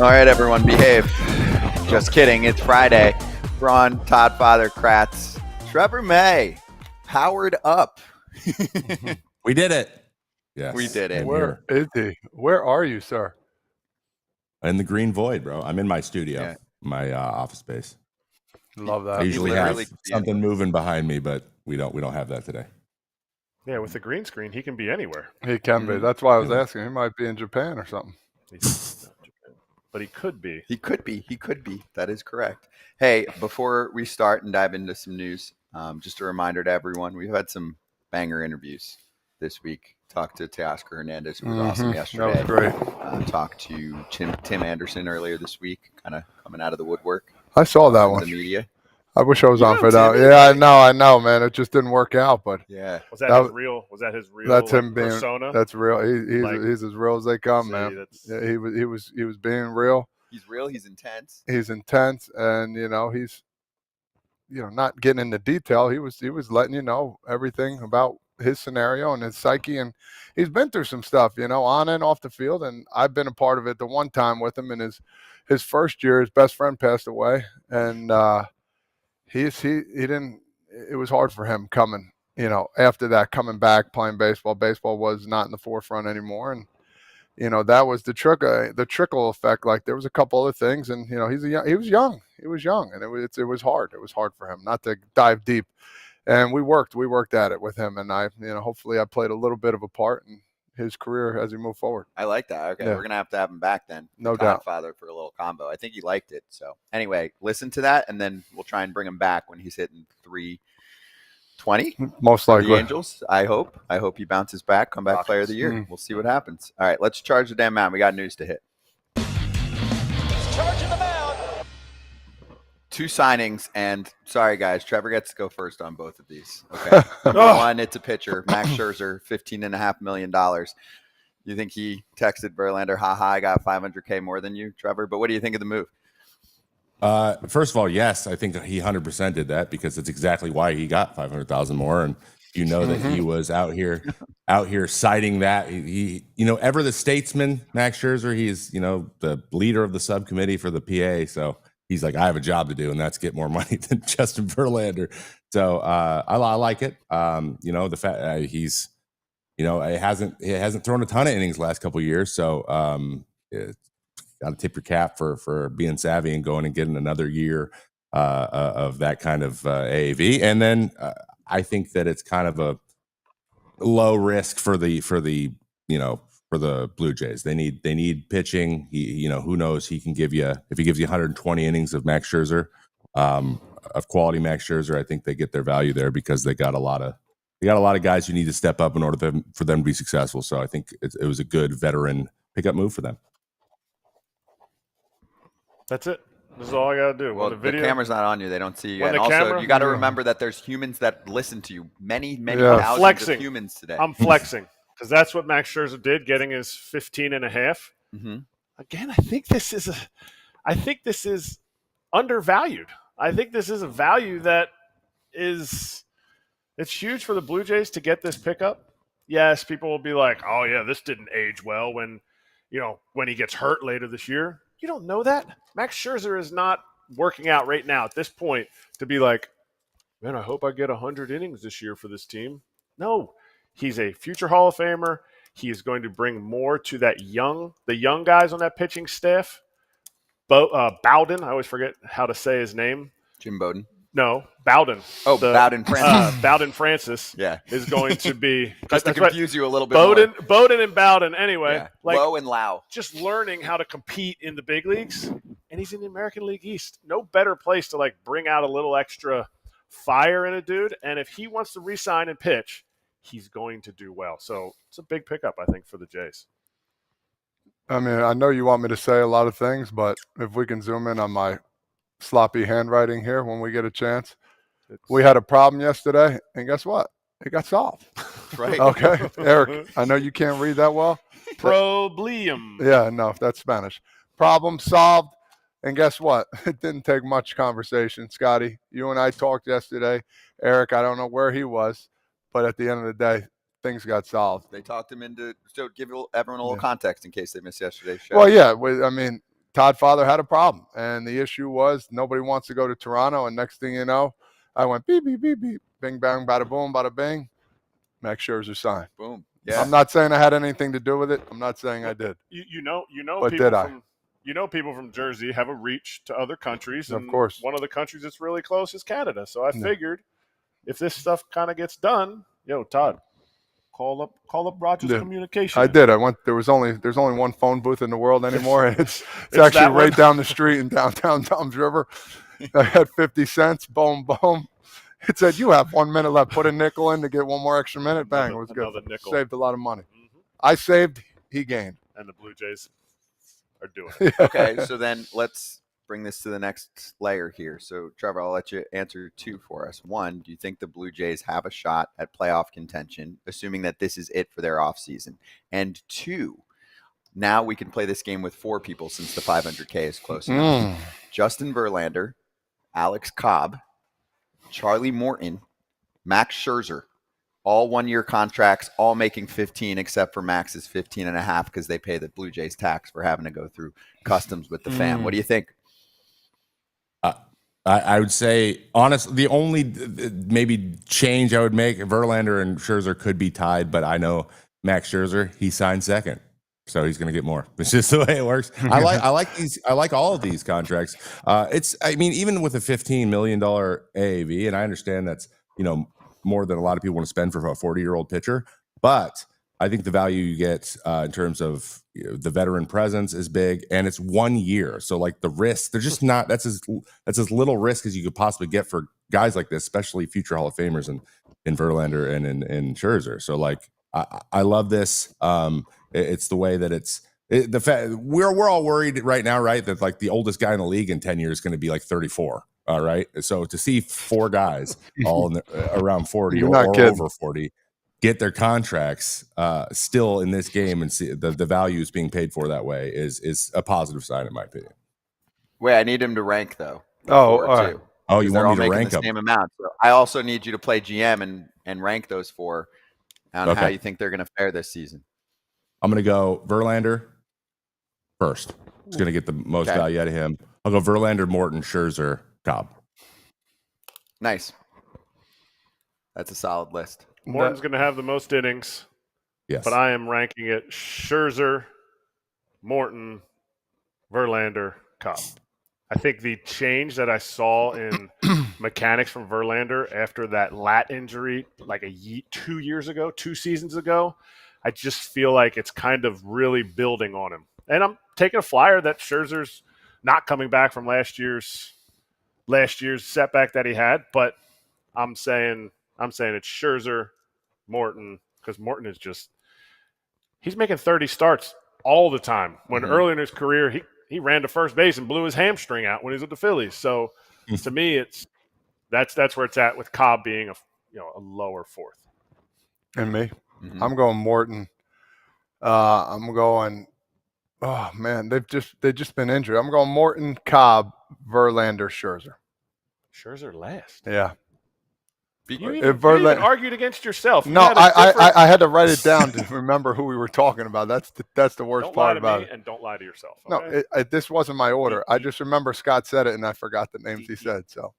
right, everyone, behave. Just kidding. It's Friday. Braun, Todd, Father, Kratz, Trevor May, powered up. We did it. Yes, we did it. Where is he? Where are you, sir? In the green void, bro. I'm in my studio, my office space. Love that. I usually have something moving behind me, but we don't have that today. Yeah, with the green screen, he can be anywhere. He can be. That's why I was asking. He might be in Japan or something. But he could be. He could be. He could be. That is correct. Hey, before we start and dive into some news, just a reminder to everyone, we've had some banger interviews this week. Talked to Teoscar Hernandez, who was awesome yesterday. That was great. Talked to Tim Anderson earlier this week, kind of coming out of the woodwork. I saw that one. The media. I wish I was on for that. Yeah, I know, man. It just didn't work out, but yeah. Was that his real? Was that his real? That's him being persona. That's real. He's as real as they come, man. Yeah, he was being real. He's real. He's intense. He's intense, and he's not getting into detail. He was letting you know everything about his scenario and his psyche, and he's been through some stuff, on and off the field, and I've been a part of it the one time with him in his first year. His best friend passed away, and he didn't. It was hard for him coming, after that, coming back playing baseball. Baseball was not in the forefront anymore, and that was the trickle effect. Like there was a couple other things, and he was young, and it was hard. It was hard for him not to dive deep. And we worked at it with him, and I, hopefully I played a little bit of a part in his career as he moved forward. I like that. Okay, We're gonna have to have him back then. No doubt. Godfather for a little combo. I think he liked it. So anyway, listen to that, and then we'll try and bring him back when he's hitting 320. Most likely. The Angels. I hope he bounces back. Comeback player of the year. We'll see what happens. All right, let's charge the damn mound. We got news to hit. Charging the mound. 2 signings, and sorry guys, Trevor gets to go first on both of these. Okay, one, it's a pitcher, Max Scherzer, $15.5 million. You think he texted Verlander, "Haha, I got $500K more than you, Trevor"? But what do you think of the move? First of all, yes, I think he 100% did that because it's exactly why he got $500,000 more, and that he was out here citing that he ever the statesman, Max Scherzer. He's the leader of the subcommittee for the PA, so. He's like, I have a job to do, and that's get more money than Justin Verlander. So I like it. The fact he's, he hasn't thrown a ton of innings last couple of years. So got to tip your cap for being savvy and going and getting another year of that kind of AAV. And then I think that it's kind of a low risk for the Blue Jays. They need pitching. Who knows? He can give you, if he gives you 120 innings of Max Scherzer, of quality Max Scherzer. I think they get their value there because they got a lot of guys who need to step up in order for them to be successful. So I think it was a good veteran pickup move for them. That's it. This is all I got to do. Well, the camera's not on you. They don't see you. And also, you got to remember that there's humans that listen to you. Many thousands of humans today. I'm flexing. Because that's what Max Scherzer did, getting his 15.5. Mm-hmm. Again, I think this is undervalued. I think this is a value that it's huge for the Blue Jays to get this pickup. Yes, people will be like, "Oh yeah, this didn't age well when he gets hurt later this year." You don't know that. Max Scherzer is not working out right now at this point to be like, "Man, I hope I get 100 innings this year for this team." No. He's a future Hall of Famer. He is going to bring more to the young guys on that pitching staff. Bowden, I always forget how to say his name. Jim Bowden. No, Bowden. Oh, Bowden Francis. Bowden Francis. Yeah, is going to be just to confuse you a little bit. Bowden and Bowden. Anyway, Low and Lau. Just learning how to compete in the big leagues, and he's in the American League East. No better place to bring out a little extra fire in a dude. And if he wants to re-sign and pitch, he's going to do well. So it's a big pickup, I think, for the Jays. I mean, I know you want me to say a lot of things, but if we can zoom in on my sloppy handwriting here when we get a chance. We had a problem yesterday, and guess what? It got solved. Right. Okay. Erik, I know you can't read that well. Problem. Yeah, no, that's Spanish. Problem solved. And guess what? It didn't take much conversation. Scotty, you and I talked yesterday. Erik, I don't know where he was, but at the end of the day, things got solved. They talked him into, so give everyone a little context in case they missed yesterday's show. Well, yeah. I mean, Todd Father had a problem, and the issue was nobody wants to go to Toronto. And next thing you know, I went beep beep beep beep, bing bang, bada boom, bada bing. Max Scherzer signed. Boom. Yeah. I'm not saying I had anything to do with it. I'm not saying I did. You know, But people did I? from people from Jersey have a reach to other countries, and Of course. one of the countries that's really close is Canada. So I figured if this stuff kind of gets done, Todd, call up Rogers Communications. I did. I went. There's only one phone booth in the world anymore, and it's It's actually that right one? down the street in downtown Toms River. I had 50 cents. Boom, boom. It said, "You have 1 minute left. Put a nickel in to get one more extra minute." Bang! It was good. Another nickel. Saved a lot of money. Mhm. I saved. He gained. And the Blue Jays are doing it. Okay, so then let's bring this to the next layer here. So, Trevor, I'll let you answer 2 for us. 1, do you think the Blue Jays have a shot at playoff contention, assuming that this is it for their offseason? And 2, now we can play this game with 4 people since the 500K is close enough. Justin Verlander, Alex Cobb, Charlie Morton, Max Scherzer, all 1-year contracts, all making 15 except for Max's 15.5 because they pay the Blue Jays tax for having to go through customs with the fam. What do you think? I would say, honestly, the only maybe change I would make, Verlander and Scherzer could be tied, but I know Max Scherzer, he signed second, so he's going to get more. It's just the way it works. I like all of these contracts. Even with a $15 million AAV, and I understand that's more than a lot of people want to spend for a 40-year-old pitcher, but I think the value you get in terms of the veteran presence is big, and it's 1 year. So like the risk, they're just not. That's as little risk as you could possibly get for guys like this, especially future Hall of Famers in Verlander and in Scherzer. So like I love this. It's the way that the fact we're all worried right now, right? That like the oldest guy in the league in 10 years is going to be like 34. All right. So to see 4 guys all around 40 or over 40 get their contracts still in this game and see the values being paid for that way is a positive sign, in my opinion. Wait, I need him to rank though. All right. Oh, you want me to rank the them? same amount. So I also need you to play GM and rank those 4 on how you think they're going to fare this season. I'm going to go Verlander first. It's going to get the most value out of him. I'll go Verlander, Morton, Scherzer, Cobb. Nice. That's a solid list. Morton's going to have the most innings. Yes. But I am ranking it Scherzer, Morton, Verlander, Cobb. I think the change that I saw in mechanics from Verlander after that lat injury like 2 seasons ago, I just feel like it's kind of really building on him. And I'm taking a flyer that Scherzer's not coming back from last year's setback that he had, but I'm saying it's Scherzer, Morton, because Morton is he's making 30 starts all the time. When early in his career, he ran to first base and blew his hamstring out when he was with the Phillies. So to me, that's where it's at with Cobb being a lower 4th. And me, I'm going Morton. I'm going. Oh man, they've just been injured. I'm going Morton, Cobb, Verlander, Scherzer. Scherzer last. Yeah. You even argued against yourself. No, I had to write it down to remember who we were talking about. That's the worst part about it. And don't lie to yourself. Okay? No, this wasn't my order. I just remember Scott said it, and I forgot the names he said. So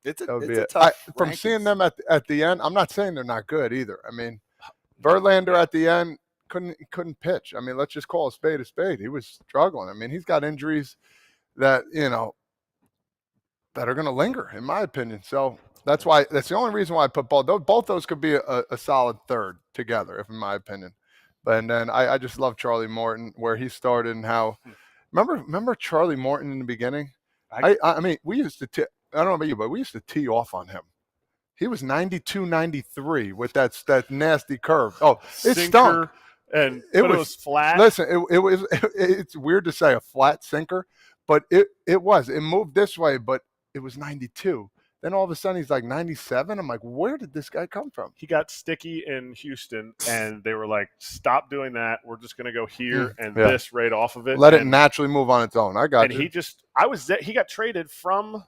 it's that would be a it. tough From seeing them at the end, I'm not saying they're not good either. I mean, Verlander at the end couldn't pitch. I mean, let's just call a spade a spade. He was struggling. I mean, he's got injuries that that are going to linger, in my opinion. So that's the only reason why I put both those could be a solid third together, in my opinion. And then I just love Charlie Morton, where he started and how. Remember Charlie Morton in the beginning? I mean, we used to. I don't know about you, but we used to tee off on him. He was 92, 93 with that nasty curve. Oh, it stunk. But it was flat. Listen, it's weird to say a flat sinker, but it moved this way, but it was 92. Then all of a sudden he's like 97. I'm like, where did this guy come from? He got sticky in Houston, and they were like, stop doing that. We're just going to go here and this right off of it. Let it naturally move on its own. I got you. And he got traded from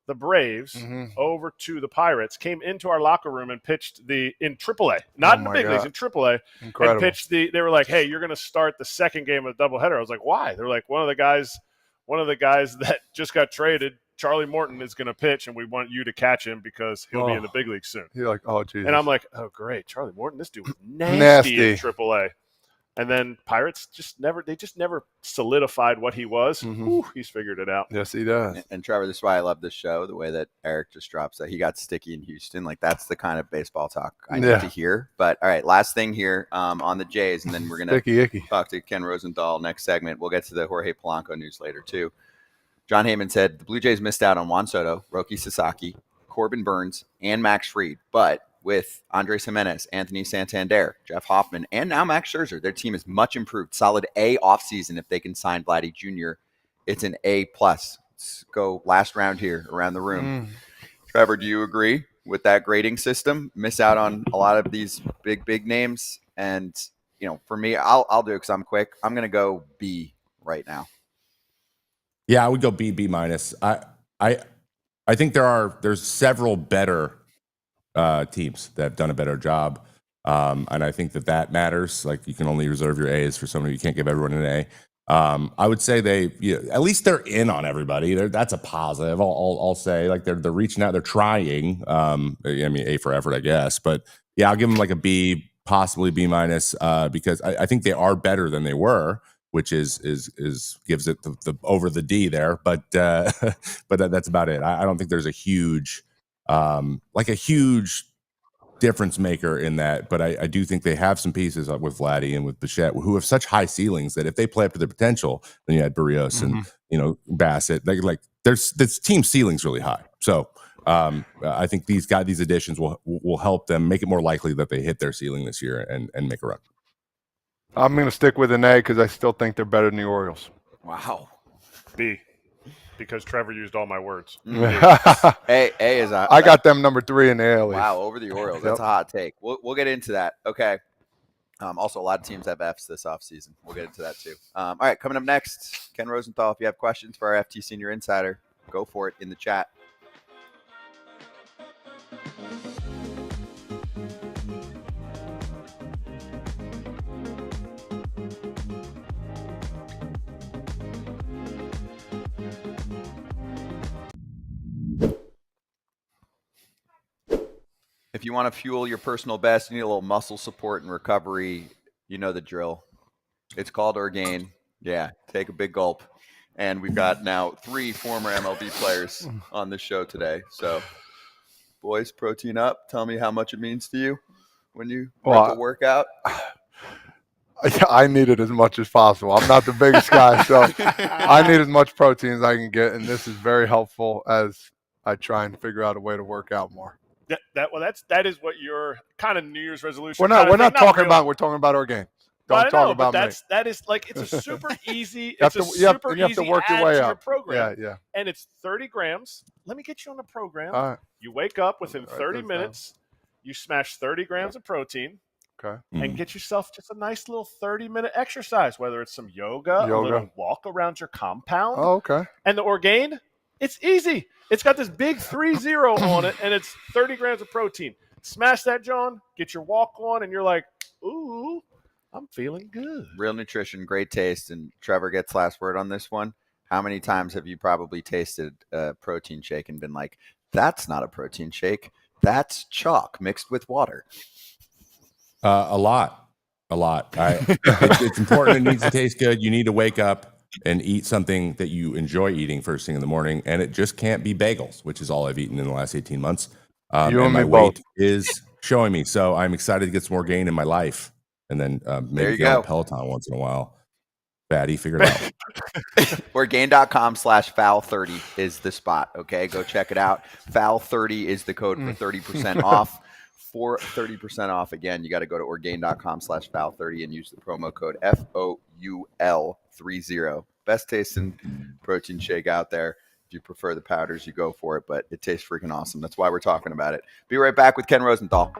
the Braves over to the Pirates, came into our locker room and pitched in AAA, not in the big leagues, in AAA. Incredible. And pitched they were like, hey, you're going to start the second game of the doubleheader. I was like, why? They're like, one of the guys one of the guys that just got traded, Charlie Morton, is going to pitch, and we want you to catch him because he'll be in the big league soon. You're like, oh, Jesus. And I'm like, oh, great. Charlie Morton, this dude was nasty in AAA. And then Pirates just never solidified what he was. Ooh, he's figured it out. Yes, he does. And Trevor, this is why I love this show, the way that Erik just drops that he got sticky in Houston. Like, that's the kind of baseball talk I need to hear. But all right, last thing here on the Jays, and then we're going to talk to Ken Rosenthal next segment. We'll get to the Jorge Polanco news later too. John Heyman said the Blue Jays missed out on Juan Soto, Roki Sasaki, Corbin Burns, and Max Fried. But with Andres Jimenez, Anthony Santander, Jeff Hoffman, and now Max Scherzer, their team is much improved. Solid A offseason. If they can sign Vladdy Jr., it's an A+. Let's go last round here around the room. Trevor, do you agree with that grading system? Miss out on a lot of these big names. And, for me, I'll do it because I'm quick. I'm going to go B right now. Yeah, I would go B minus. I think there's several better teams that have done a better job, and I think that matters. Like, you can only reserve your A's for somebody. You can't give everyone an A. I would say at least they're in on everybody. That's a positive. I'll say, like, they're reaching out, they're trying. I mean, A for effort, I guess, but yeah, I'll give them like a B, possibly B minus, because I think they are better than they were, which is gives it the over the D there, but that's about it. I don't think there's a huge difference maker in that, but I do think they have some pieces with Vladdy and with Bichette who have such high ceilings that if they play up to their potential, then you had Barrios and Bassett. Like this team ceiling's really high. So I think these additions will help them make it more likely that they hit their ceiling this year and make a run. I'm going to stick with an A because I still think they're better than the Orioles. Wow. B, because Trevor used all my words. A is I got them number 3 in the AL East. Wow, over the Orioles. That's a hot take. We'll get into that. Okay. Also, a lot of teams have Fs this offseason. We'll get into that too. All right, coming up next, Ken Rosenthal. If you have questions for our FT Senior Insider, go for it in the chat. If you want to fuel your personal best, you need a little muscle support and recovery. You know the drill. It's called Orgain. Yeah, take a big gulp. And we've got now 3 former MLB players on the show today. So, boys, protein up. Tell me how much it means to you when you make a workout. I need it as much as possible. I'm not the biggest guy, so I need as much protein as I can get, and this is very helpful as I try and figure out a way to work out more. That is what your kind of New Year's resolution. We're not talking about. We're talking about Orgain. Don't talk about me. That is like, it's a super easy. You have to work your way up. Program. Yeah. And it's 30 grams. Let me get you on the program. All right. You wake up within 30 minutes. You smash 30 grams of protein. Okay. And get yourself just a nice little 30-minute exercise, whether it's some yoga, a little walk around your compound. Oh, okay. And the Orgain, it's easy. It's got this big 30 on it, and it's 30 grams of protein. Smash that, John. Get your walk on, and you're like, ooh, I'm feeling good. Real nutrition, great taste. And Trevor gets last word on this one. How many times have you probably tasted a protein shake and been like, that's not a protein shake. That's chalk mixed with water? A lot. It's important. It needs to taste good. You need to wake up and eat something that you enjoy eating first thing in the morning, and it just can't be bagels, which is all I've eaten in the last 18 months. And my weight is showing me, so I'm excited to get some more gain in my life, and then maybe get on Peloton once in a while. Fatty, figure it out. Orgain.com/foul30 is the spot. Okay, go check it out. Foul30 is the code for 30% off. For 30% off, again, you got to go to Orgain.com/foul30 and use the promo code FOUL30. Best tasting protein shake out there. If you prefer the powders, you go for it, but it tastes freaking awesome. That's why we're talking about it. Be right back with Ken Rosenthal.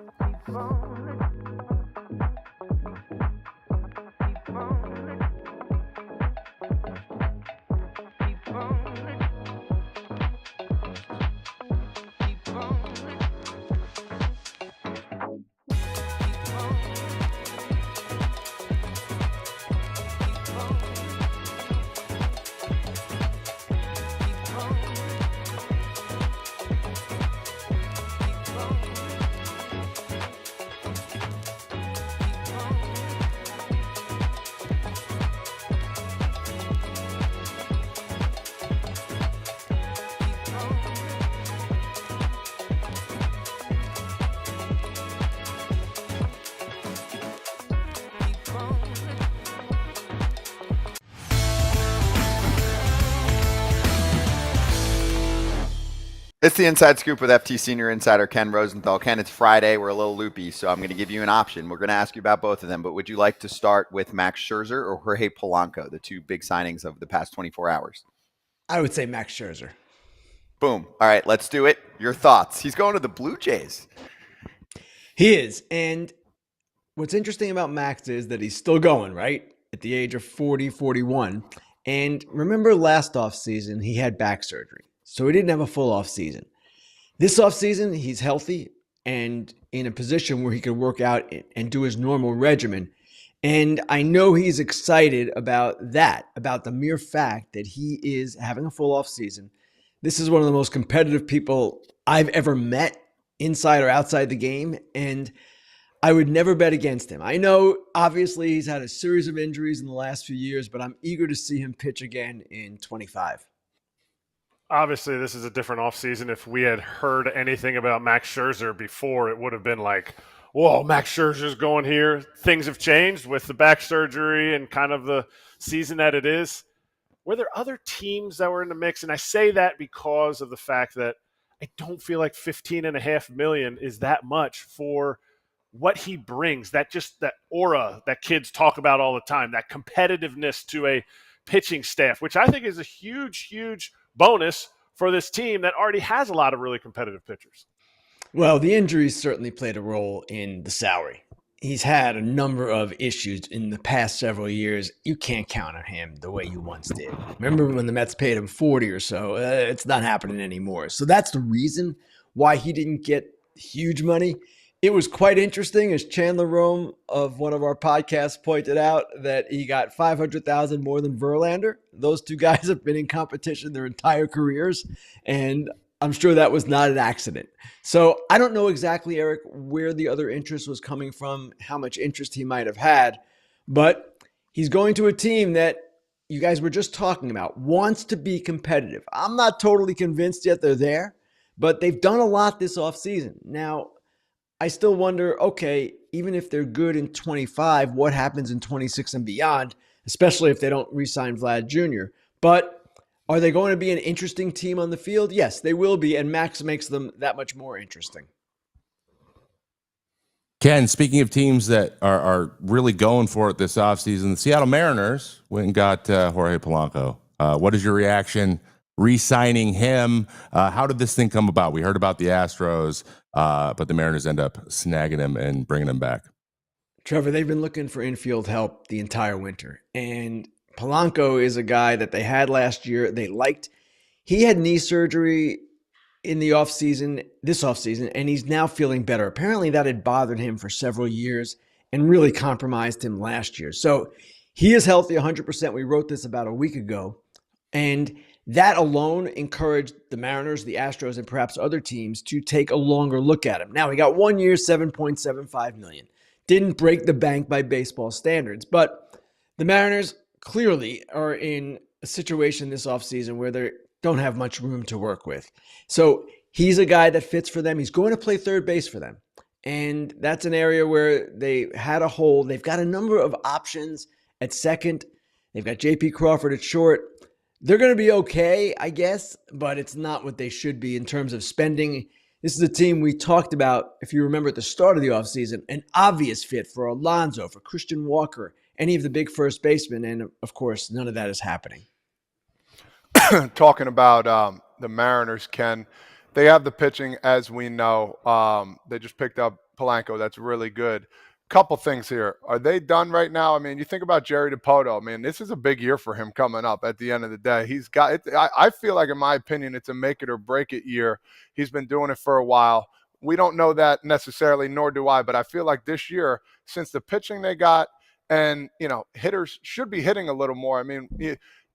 It's the Inside Scoop with FT Senior Insider Ken Rosenthal. Ken, it's Friday. We're a little loopy, so I'm going to give you an option. We're going to ask you about both of them, but would you like to start with Max Scherzer or Jorge Polanco, the two big signings of the past 24 hours? I would say Max Scherzer. Boom. All right, let's do it. Your thoughts. He's going to the Blue Jays. He is. And what's interesting about Max is that he's still going, right? At the age of 40, 41. And remember last offseason, he had back surgery. So he didn't have a full offseason. This offseason, he's healthy and in a position where he could work out and do his normal regimen. And I know he's excited about that, about the mere fact that he is having a full offseason. This is one of the most competitive people I've ever met, inside or outside the game. And I would never bet against him. I know, obviously, he's had a series of injuries in the last few years, but I'm eager to see him pitch again in 25. Obviously, this is a different offseason. If we had heard anything about Max Scherzer before, it would have been like, whoa, Max Scherzer's going here. Things have changed with the back surgery and kind of the season that it is. Were there other teams that were in the mix? And I say that because of the fact that I don't feel like $15.5 million is that much for what he brings, that aura that kids talk about all the time, that competitiveness to a pitching staff, which I think is a huge, huge bonus for this team that already has a lot of really competitive pitchers. Well, the injuries certainly played a role in the salary. He's had a number of issues in the past several years. You can't count on him the way you once did. Remember when the Mets paid him 40 or so? It's not happening anymore. So that's the reason why he didn't get huge money. It was quite interesting, as Chandler Rome of one of our podcasts pointed out, that he got $500,000 more than Verlander. Those two guys have been in competition their entire careers, and I'm sure that was not an accident. So I don't know exactly, Eric, where the other interest was coming from, how much interest he might have had, but he's going to a team that you guys were just talking about, wants to be competitive. I'm not totally convinced yet they're there, but they've done a lot this offseason. Now, I still wonder, okay, even if they're good in 25, what happens in 26 and beyond, especially if they don't re-sign Vlad Jr. But are they going to be an interesting team on the field? Yes, they will be, and Max makes them that much more interesting. Ken, speaking of teams that are really going for it this offseason, the Seattle Mariners went and got Jorge Polanco. What is your reaction re-signing him? How did this thing come about? We heard about the Astros, but the Mariners end up snagging him and bringing him back. Trevor, they've been looking for infield help the entire winter, and Polanco is a guy that they had last year. They liked. He had knee surgery in the this offseason, and he's now feeling better. Apparently that had bothered him for several years and really compromised him last year. So he is healthy 100%. We wrote this about a week ago, and that alone encouraged the Mariners, the Astros, and perhaps other teams to take a longer look at him. Now, he got 1 year, $7.75 million. Didn't break the bank by baseball standards, but the Mariners clearly are in a situation this offseason where they don't have much room to work with. So he's a guy that fits for them. He's going to play third base for them. And that's an area where they had a hole. They've got a number of options at second. They've got J.P. Crawford at short. They're going to be okay, I guess, but it's not what they should be in terms of spending. This is a team we talked about, if you remember at the start of the offseason, an obvious fit for Alonso, for Christian Walker, any of the big first basemen, and of course, none of that is happening. Talking about the Mariners, Ken, they have the pitching, as we know. They just picked up Polanco. That's really good. Couple things here. Are they done right now? I mean, you think about Jerry DiPoto. I mean, this is a big year for him coming up at the end of the day. He's got it. I feel like, in my opinion, it's a make it or break it year. He's been doing it for a while. We don't know that necessarily, nor do I, but I feel like this year, since the pitching they got, and, hitters should be hitting a little more. I mean,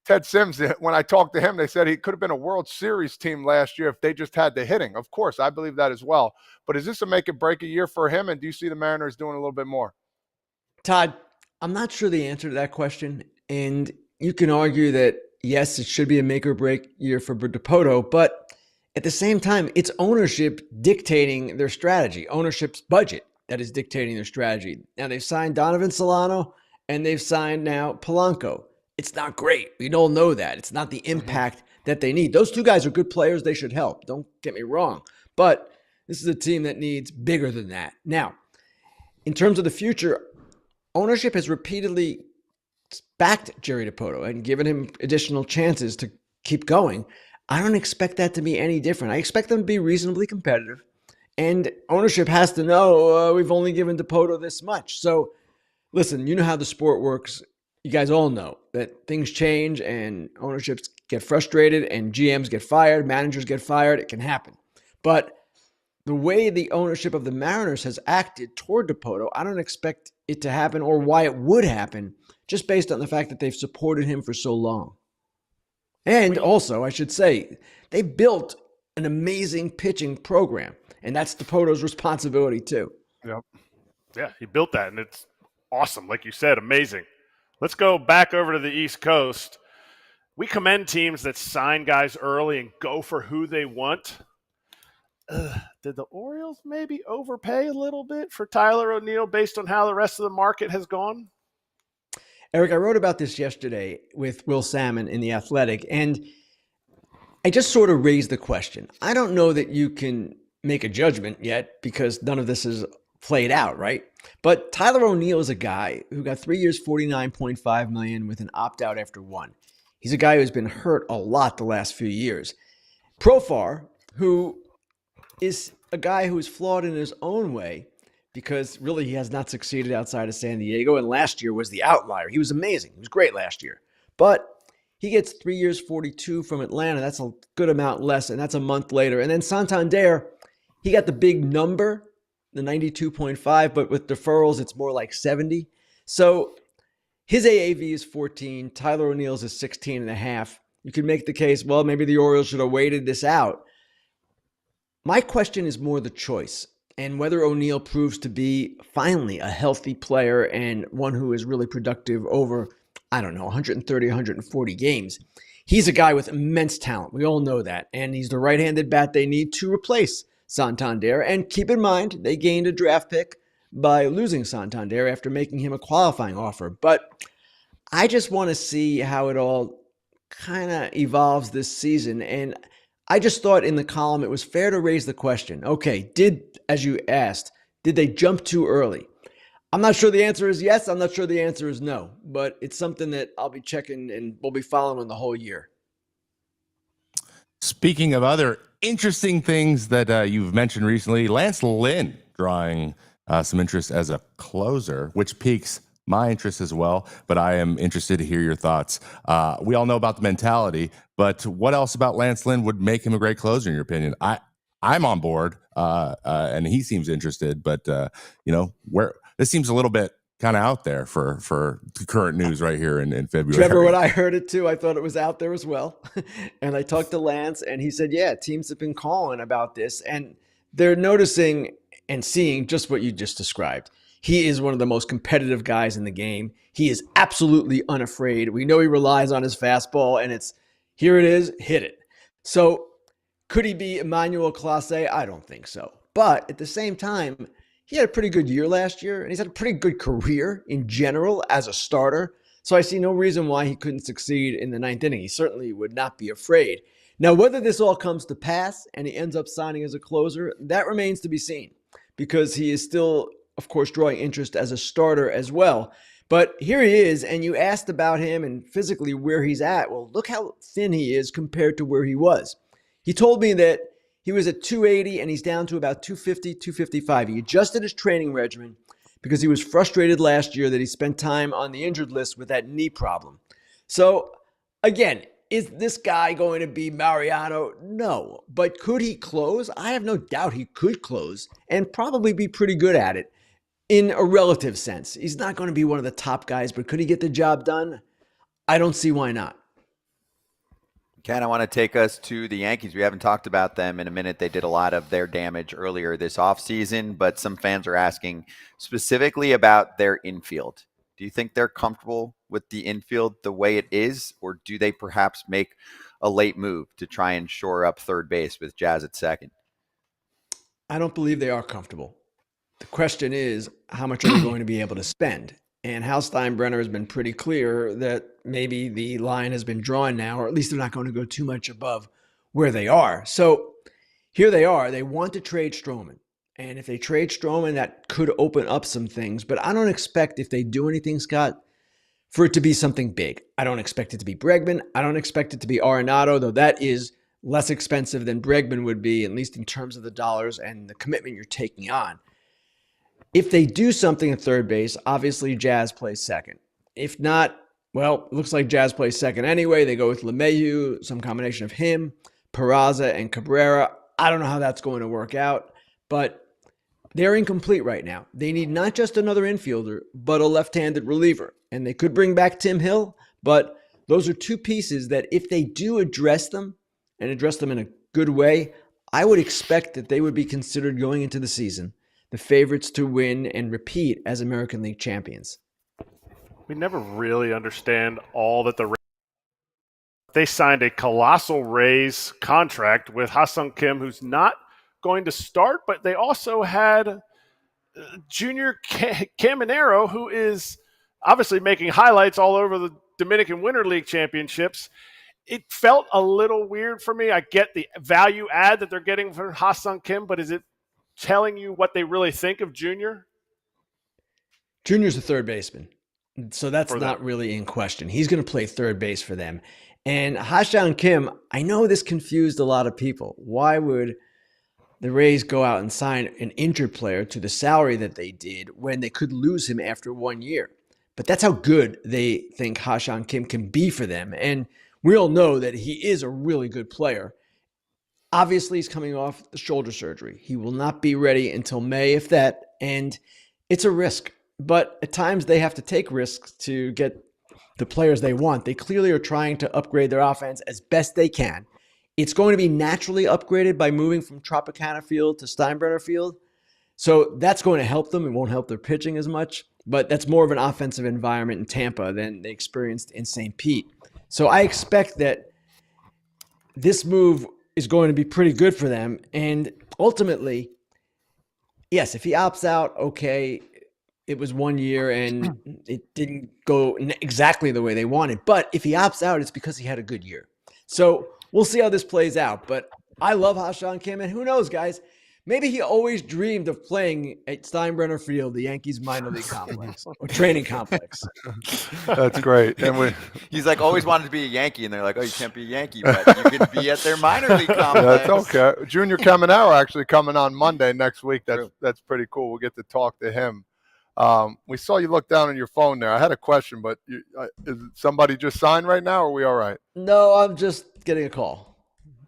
Ted Sims, when I talked to him, they said he could have been a World Series team last year if they just had the hitting. Of course, I believe that as well. But is this a make it break a year for him? And do you see the Mariners doing a little bit more? Todd, I'm not sure the answer to that question. And you can argue that, yes, it should be a make or break year for DiPoto, but at the same time, it's ownership dictating their strategy, ownership's budget that is dictating their strategy. Now, they've signed Donovan Solano and they've signed now Polanco. It's not great. We all know that. It's not the impact that they need. Those two guys are good players. They should help. Don't get me wrong. But this is a team that needs bigger than that. Now, in terms of the future, ownership has repeatedly backed Jerry Dipoto and given him additional chances to keep going. I don't expect that to be any different. I expect them to be reasonably competitive. And ownership has to know we've only given Dipoto this much. So, listen, you know how the sport works. You guys all know that things change and ownerships get frustrated and GMs get fired, managers get fired. It can happen. But the way the ownership of the Mariners has acted toward Dipoto, I don't expect it to happen or why it would happen, just based on the fact that they've supported him for so long. And also, I should say, they built an amazing pitching program, and that's Dipoto's responsibility too. Yep. Yeah, he built that, and it's awesome. Like you said, amazing. Let's go back over to the East Coast. We commend teams that sign guys early and go for who they want. Did the Orioles maybe overpay a little bit for Tyler O'Neill based on how the rest of the market has gone? Erik, I wrote about this yesterday with Will Salmon in The Athletic, and I just sort of raised the question. I don't know that you can make a judgment yet because none of this is played out, right? But Tyler O'Neill is a guy who got 3 years, $49.5 million with an opt-out after one. He's a guy who's been hurt a lot the last few years. Profar, who is a guy who is flawed in his own way because really he has not succeeded outside of San Diego, and last year was the outlier. He was amazing. He was great last year. But he gets 3 years, 42 from Atlanta. That's a good amount less, and that's a month later. And then Santander, he got the big number, the 92.5, but with deferrals, it's more like 70. So his AAV is 14. Tyler O'Neill's is 16.5. You could make the case, well, maybe the Orioles should have waited this out. My question is more the choice and whether O'Neill proves to be finally a healthy player and one who is really productive over, 130, 140 games. He's a guy with immense talent. We all know that. And he's the right-handed bat they need to replace Santander. And keep in mind, they gained a draft pick by losing Santander after making him a qualifying offer. But I just want to see how it all kind of evolves this season. And I just thought in the column it was fair to raise the question. Okay, as you asked, did they jump too early? I'm not sure the answer is yes. I'm not sure the answer is no. But it's something that I'll be checking and we'll be following the whole year. Speaking of other interesting things that you've mentioned recently, Lance Lynn drawing some interest as a closer, which piques my interest as well, but I am interested to hear your thoughts. We all know about the mentality, but what else about Lance Lynn would make him a great closer in your opinion? I'm on board, and he seems interested, but where this seems a little bit kind of out there for the current news right here in February. Trevor, when I heard it too, I thought it was out there as well. And I talked to Lance and he said, yeah, teams have been calling about this and they're noticing and seeing just what you just described. He is one of the most competitive guys in the game. He is absolutely unafraid. We know he relies on his fastball, and it's, here it is, hit it. So could he be Emmanuel Clase? I don't think so. But at the same time, he had a pretty good year last year, and he's had a pretty good career in general as a starter. So I see no reason why he couldn't succeed in the ninth inning. He certainly would not be afraid. Now, whether this all comes to pass and he ends up signing as a closer, that remains to be seen because he is still, of course, drawing interest as a starter as well. But here he is, and you asked about him and physically where he's at. Well, look how thin he is compared to where he was. He told me that he was at 280 and he's down to about 250, 255. He adjusted his training regimen because he was frustrated last year that he spent time on the injured list with that knee problem. So, again, is this guy going to be Mariano? No. But could he close? I have no doubt he could close and probably be pretty good at it in a relative sense. He's not going to be one of the top guys, but could he get the job done? I don't see why not. Ken, I want to take us to the Yankees. We haven't talked about them in a minute. They did a lot of their damage earlier this offseason, but some fans are asking specifically about their infield. Do you think they're comfortable with the infield the way it is, or do they perhaps make a late move to try and shore up third base with Jazz at second? I don't believe they are comfortable. The question is, how much are they going to be able to spend? And Hal Steinbrenner has been pretty clear that maybe the line has been drawn now, or at least they're not going to go too much above where they are. So here they are. They want to trade Stroman. And if they trade Stroman, that could open up some things. But I don't expect, if they do anything, Scott, for it to be something big. I don't expect it to be Bregman. I don't expect it to be Arenado, though that is less expensive than Bregman would be, at least in terms of the dollars and the commitment you're taking on. If they do something at third base, obviously Jazz plays second. If not, well, it looks like Jazz plays second anyway. They go with LeMahieu, some combination of him, Peraza, and Cabrera. I don't know how that's going to work out, but they're incomplete right now. They need not just another infielder, but a left-handed reliever. And they could bring back Tim Hill, but those are two pieces that if they do address them, and address them in a good way, I would expect that they would be considered going into the season the favorites to win and repeat as American League champions. We never really understand all that they signed a colossal Rays contract with Ha-Seong Kim, who's not going to start, but they also had Junior Caminero, who is obviously making highlights all over the Dominican Winter League championships. It felt a little weird for me. I get the value add that they're getting for Ha-Seong Kim, but is it telling you what they really think of Junior? Junior's a third baseman, so that's not really in question. He's going to play third base for them. And Ha-Seong Kim, I know this confused a lot of people. Why would the Rays go out and sign an injured player to the salary that they did when they could lose him after 1 year? But that's how good they think Ha-Seong Kim can be for them. And we all know that he is a really good player. Obviously, he's coming off the shoulder surgery. He will not be ready until May, if that, and it's a risk. But at times, they have to take risks to get the players they want. They clearly are trying to upgrade their offense as best they can. It's going to be naturally upgraded by moving from Tropicana Field to Steinbrenner Field. So that's going to help them. It won't help their pitching as much, but that's more of an offensive environment in Tampa than they experienced in St. Pete. So I expect that this move is going to be pretty good for them. And ultimately, yes, if he opts out, okay, it was 1 year and it didn't go exactly the way they wanted. But if he opts out, it's because he had a good year. So we'll see how this plays out. But I love Ha-Seong Kim, and who knows, guys? Maybe he always dreamed of playing at Steinbrenner Field, the Yankees minor league complex or training complex. That's great. And he's like always wanted to be a Yankee, and they're like, "Oh, you can't be a Yankee, but you can be at their minor league complex." That's okay. Junior Caminero actually coming on Monday next week. That's pretty cool. We'll get to talk to him. We saw you look down on your phone there. I had a question, but is somebody just signed right now, or are we all right? No, I'm just getting a call.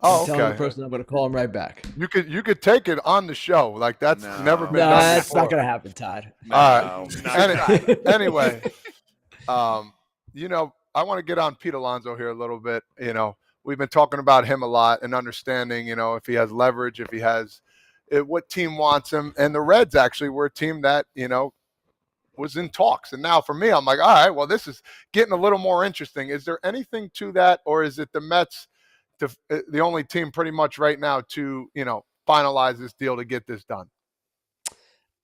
Oh, okay. Telling the person I'm going to call him right back. You could take it on the show. Like that's never been done that's before. not going to happen, Todd. All right. Anyway, I want to get on Pete Alonso here a little bit. We've been talking about him a lot and understanding, if he has leverage, if he has what team wants him. And the Reds actually were a team that, was in talks. And now for me, I'm like, all right, well, this is getting a little more interesting. Is there anything to that, or is it the Mets the only team pretty much right now to, finalize this deal to get this done?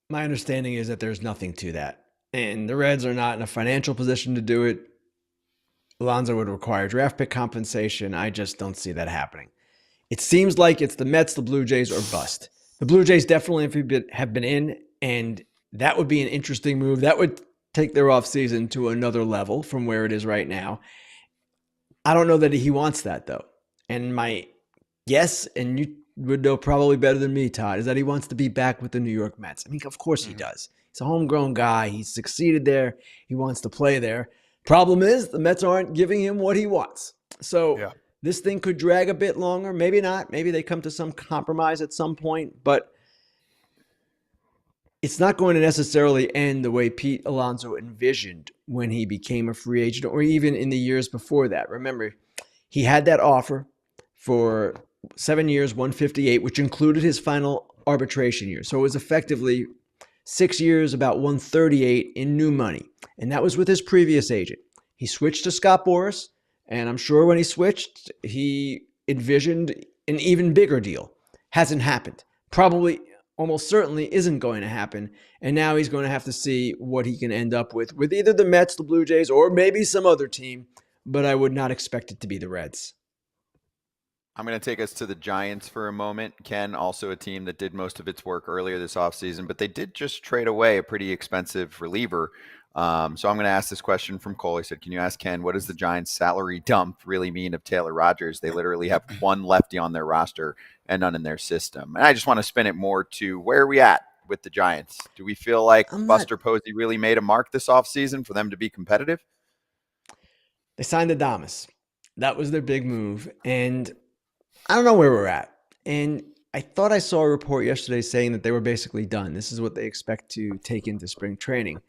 My understanding is that there's nothing to that. And the Reds are not in a financial position to do it. Alonso would require draft pick compensation. I just don't see that happening. It seems like it's the Mets, the Blue Jays, or bust. The Blue Jays definitely have been in, and that would be an interesting move. That would take their offseason to another level from where it is right now. I don't know that he wants that, though. And my guess, and you would know probably better than me, Todd, is that he wants to be back with the New York Mets. I mean, of course he does. He's a homegrown guy. He's succeeded there. He wants to play there. Problem is, the Mets aren't giving him what he wants. So this thing could drag a bit longer. Maybe not. Maybe they come to some compromise at some point. But it's not going to necessarily end the way Pete Alonso envisioned when he became a free agent, or even in the years before that. Remember, he had that offer for 7 years, 158, which included his final arbitration year. So it was effectively 6 years, about 138 in new money. And that was with his previous agent. He switched to Scott Boras, and I'm sure when he switched, he envisioned an even bigger deal. Hasn't happened. Probably almost certainly isn't going to happen. And now he's going to have to see what he can end up with either the Mets, the Blue Jays, or maybe some other team. But I would not expect it to be the Reds. I'm going to take us to the Giants for a moment. Ken, also a team that did most of its work earlier this offseason, but they did just trade away a pretty expensive reliever. So I'm going to ask this question from Cole. He said, can you ask Ken, what does the Giants salary dump really mean of Taylor Rogers? They literally have one lefty on their roster and none in their system. And I just want to spin it more to where are we at with the Giants? Do we feel like Buster Posey really made a mark this offseason for them to be competitive? They signed Adames. That was their big move. And I don't know where we're at. And I thought I saw a report yesterday saying that they were basically done. This is what they expect to take into spring training.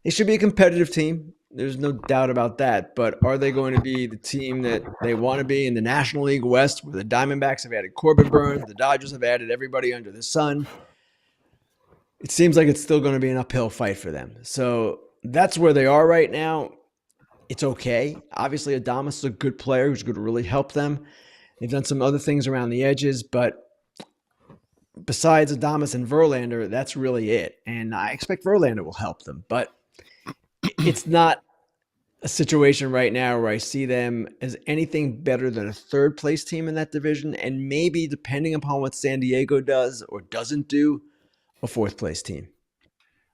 They should be a competitive team. There's no doubt about that. But are they going to be the team that they want to be in the National League West, where the Diamondbacks have added Corbin Burns, the Dodgers have added everybody under the sun? It seems like it's still going to be an uphill fight for them. So that's where they are right now. It's okay. Obviously, Adames is a good player who's going to really help them. They've done some other things around the edges, but besides Adames and Verlander, that's really it. And I expect Verlander will help them, but it's not a situation right now where I see them as anything better than a third place team in that division. And maybe, depending upon what San Diego does or doesn't do, a fourth place team.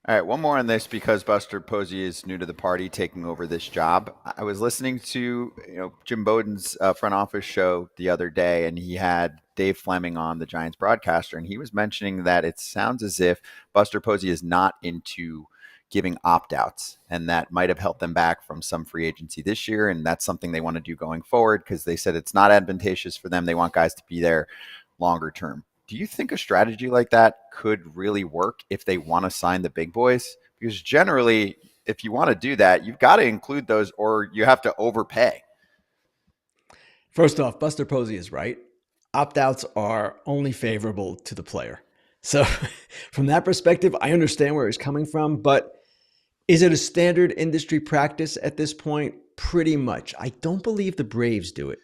All right, one more on this because Buster Posey is new to the party, taking over this job. I was listening to Jim Bowden's front office show the other day, and he had Dave Fleming on, the Giants broadcaster, and he was mentioning that it sounds as if Buster Posey is not into giving opt-outs, and that might have held them back from some free agency this year, and that's something they want to do going forward because they said it's not advantageous for them. They want guys to be there longer term. Do you think a strategy like that could really work if they want to sign the big boys? Because generally, if you want to do that, you've got to include those or you have to overpay. First off, Buster Posey is right. Opt-outs are only favorable to the player. So from that perspective, I understand where he's coming from, but is it a standard industry practice at this point? Pretty much. I don't believe the Braves do it,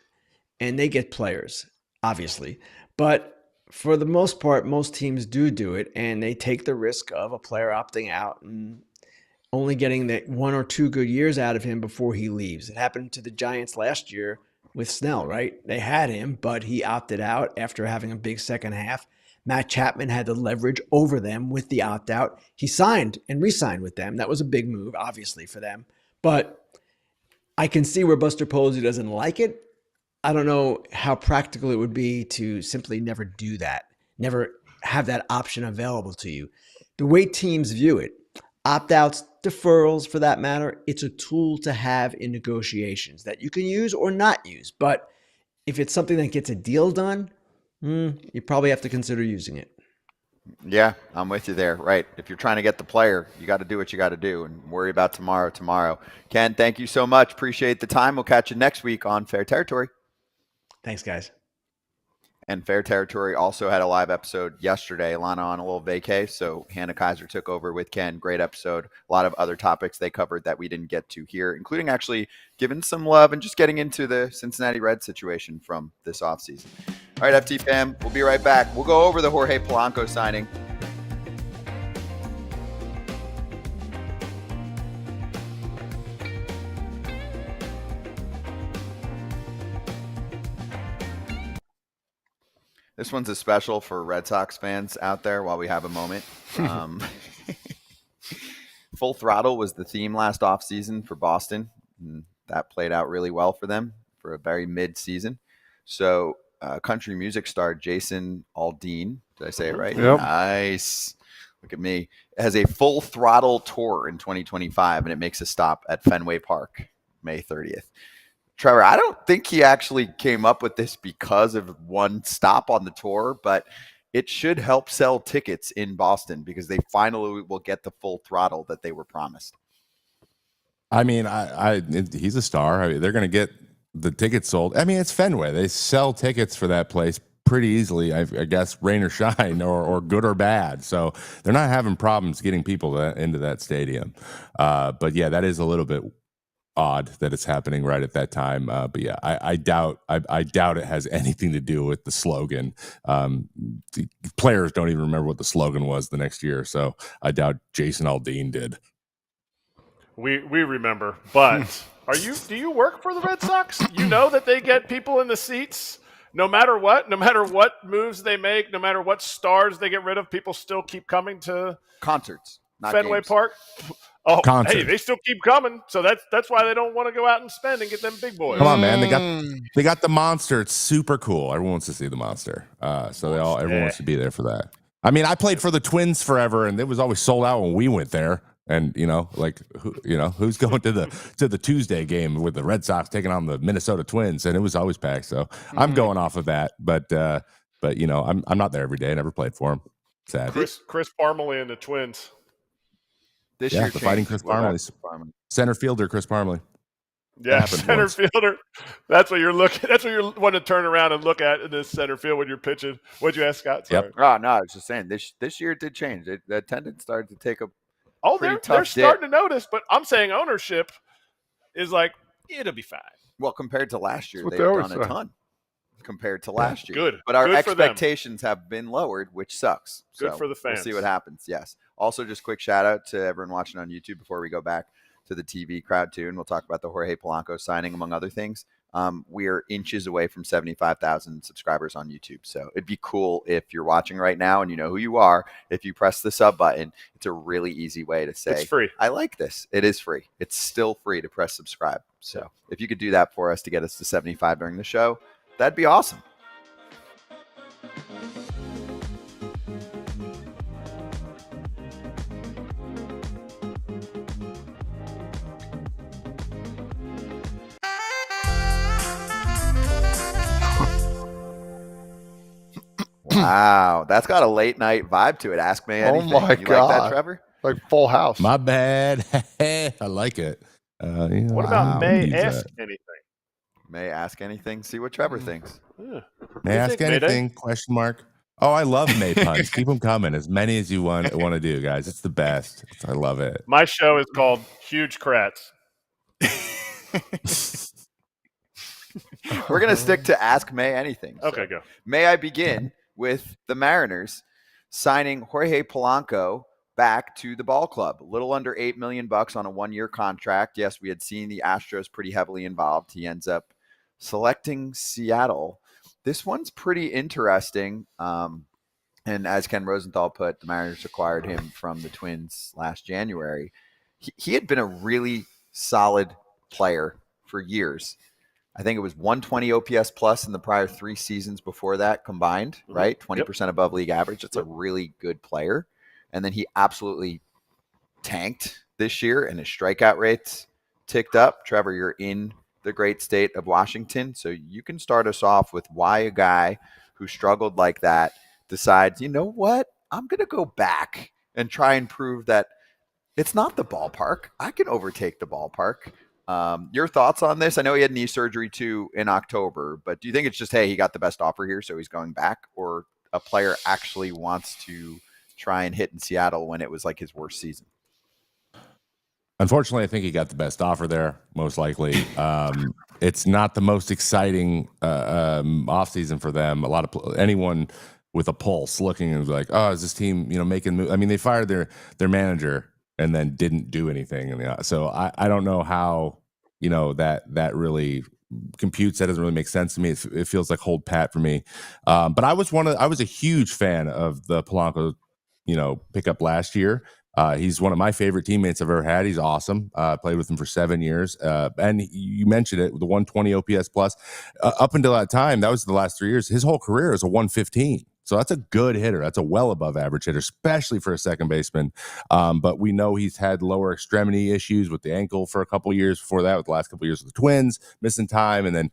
and they get players, obviously. But for the most part, most teams do it, and they take the risk of a player opting out and only getting that 1 or 2 good years out of him before he leaves. It happened to the Giants last year with Snell, right? They had him, but he opted out after having a big second half. Matt Chapman had the leverage over them with the opt-out. He signed and re-signed with them. That was a big move, obviously, for them. But I can see where Buster Posey doesn't like it. I don't know how practical it would be to simply never do that, never have that option available to you. The way teams view it, opt-outs, deferrals for that matter, it's a tool to have in negotiations that you can use or not use. But if it's something that gets a deal done, you probably have to consider using it. Yeah, I'm with you there. Right. If you're trying to get the player, you got to do what you got to do and worry about tomorrow. Ken, thank you so much. Appreciate the time. We'll catch you next week on Fair Territory. Thanks, guys. And Fair Territory also had a live episode yesterday. Lana on a little vacay, so Hannah Kaiser took over with Ken. Great episode. A lot of other topics they covered that we didn't get to here, including actually giving some love and just getting into the Cincinnati Reds situation from this offseason. All right, FT fam, we'll be right back. We'll go over the Jorge Polanco signing. This one's a special for Red Sox fans out there while we have a moment. Full Throttle was the theme last offseason for Boston, and that played out really well for them for a very mid-season. So country music star Jason Aldean, did I say it right? Yep. Nice. Look at me. It has a Full Throttle tour in 2025, and it makes a stop at Fenway Park May 30th. Trevor, I don't think he actually came up with this because of one stop on the tour, but it should help sell tickets in Boston because they finally will get the Full Throttle that they were promised. I mean, he's a star. I mean, they're going to get the tickets sold. I mean, it's Fenway. They sell tickets for that place pretty easily, I guess, rain or shine or good or bad. So they're not having problems getting people into that stadium. But yeah, that is a little bit odd that it's happening right at that time. But yeah, I doubt it has anything to do with the slogan. The players don't even remember what the slogan was the next year, so I doubt Jason Aldean did. We remember, but do you work for the Red Sox? You know that they get people in the seats no matter what moves they make, no matter what stars they get rid of, people still keep coming to concerts, not Fenway games. Park. Oh, Concert. Hey, they still keep coming, so that's why they don't want to go out and spend and get them big boys. Come on, man! They got the monster. It's super cool. Everyone wants to see the monster, so everyone wants to be there for that. I mean, I played for the Twins forever, and it was always sold out when we went there. And who's going to the Tuesday game with the Red Sox taking on the Minnesota Twins, and it was always packed. So I'm going off of that, but I'm not there every day. I never played for them. Sad. Chris Parmalee and the Twins. This year, the fighting Chris Parmalee, center fielder Chris Parmalee. Yeah, center fielder. That's what you're looking. That's what you want to turn around and look at in this center field when you're pitching. What'd you ask, Scott? Sorry. Yep. Oh no, I was just saying this year it did change. The attendance started to take a they're starting to notice, but I'm saying ownership is like, it'll be fine. Well, compared to last year, That's they've what they done a always say. ton. Compared to last year, Good. But our Good for them. expectations have been lowered, which sucks. Good So for the fans. We'll see what happens. Yes. Also, just quick shout out to everyone watching on YouTube before we go back to the TV crowd too, and we'll talk about the Jorge Polanco signing, among other things. We are inches away from 75,000 subscribers on YouTube. So it'd be cool if you're watching right now and you know who you are. If you press the sub button, it's a really easy way to say, it's free. I like this. It is free. It's still free to press subscribe. So if you could do that for us to get us to 75 during the show, that'd be awesome. Wow, that's got a late night vibe to it. Ask me anything. Oh my you God. like that, Trevor? Like Full House. My bad. I like it. What about May ask anything? May ask anything. See what Trevor thinks. Yeah. May I ask anything? Question mark. Oh, I love May puns. Keep them coming. As many as you want to do, guys. It's the best. I love it. My show is called Huge Kratz. We're going to stick to Ask May Anything. So Okay, go. May I begin with the Mariners signing Jorge Polanco back to the ball club. A little under $8 million on a one-year contract. Yes, we had seen the Astros pretty heavily involved. He ends up selecting Seattle. This one's pretty interesting. And as Ken Rosenthal put, the Mariners acquired him from the Twins last January. He had been a really solid player for years. I think it was 120 OPS plus in the prior 3 seasons before that combined, right? 20% above league average. It's a really good player. And then he absolutely tanked this year, and his strikeout rates ticked up. Trevor, you're in the great state of Washington, so you can start us off with why a guy who struggled like that decides, you know what, I'm going to go back and try and prove that it's not the ballpark. I can overtake the ballpark. Your thoughts on this? I know he had knee surgery too in October, but do you think it's just, hey, he got the best offer here, so he's going back, or a player actually wants to try and hit in Seattle when it was like his worst season? Unfortunately, I think he got the best offer there, most likely. It's not the most exciting offseason for them. A lot of anyone with a pulse looking and like, oh, is this team, making moves? I mean, they fired their manager and then didn't do anything. And so I don't know how, that really computes. That doesn't really make sense to me. It feels like hold pat for me. But I was a huge fan of the Polanco, pickup last year. He's one of my favorite teammates I've ever had. He's awesome. Played with him for 7 years. And you mentioned it, the 120 OPS plus. Up until that time, that was the last 3 years. His whole career is a 115. So that's a good hitter. That's a well above average hitter, especially for a second baseman. But we know he's had lower extremity issues with the ankle for a couple years before that, with the last couple years with the Twins, missing time. And then,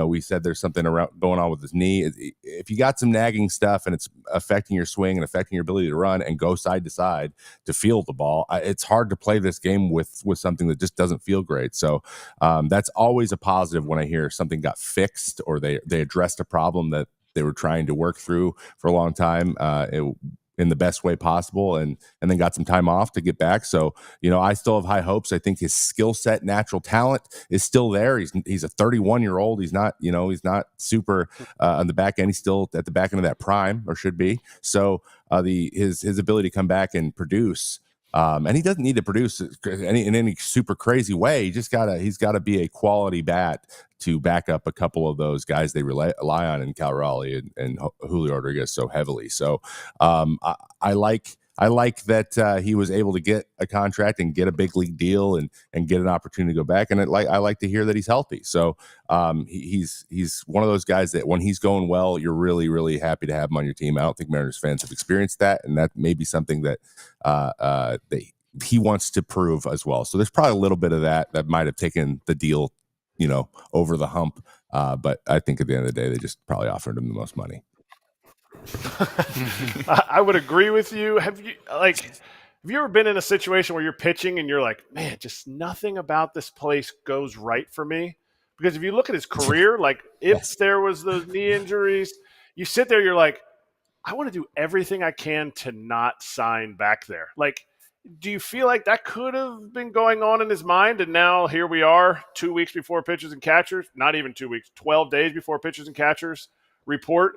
we said there's something going on with his knee. If you got some nagging stuff and it's affecting your swing and affecting your ability to run and go side to side to field the ball, it's hard to play this game with something that just doesn't feel great. So that's always a positive when I hear something got fixed or they addressed a problem that they were trying to work through for a long time. in the best way possible, and then got some time off to get back. So, I still have high hopes. I think his skill set, natural talent is still there. He's a 31-year-old. He's not, he's not super on the back end. He's still at the back end of that prime, or should be. So his ability to come back and produce, and he doesn't need to produce in any super crazy way. He's got to be a quality bat to back up a couple of those guys they rely on in Cal Raleigh and Julio Rodriguez so heavily. So I like that he was able to get a contract and get a big league deal and get an opportunity to go back. And I like to hear that he's healthy. So he's one of those guys that when he's going well, you're really, really happy to have him on your team. I don't think Mariners fans have experienced that, and that may be something that he wants to prove as well. So there's probably a little bit of that might have taken the deal, over the hump. But I think at the end of the day, they just probably offered him the most money. I would agree with you. Have you ever been in a situation where you're pitching and you're like, man, just nothing about this place goes right for me? Because if you look at his career, like if there was those knee injuries, you sit there, you're like, I want to do everything I can to not sign back there. Like, do you feel like that could have been going on in his mind? And now here we are 2 weeks before pitchers and catchers, not even 2 weeks, 12 days before pitchers and catchers report,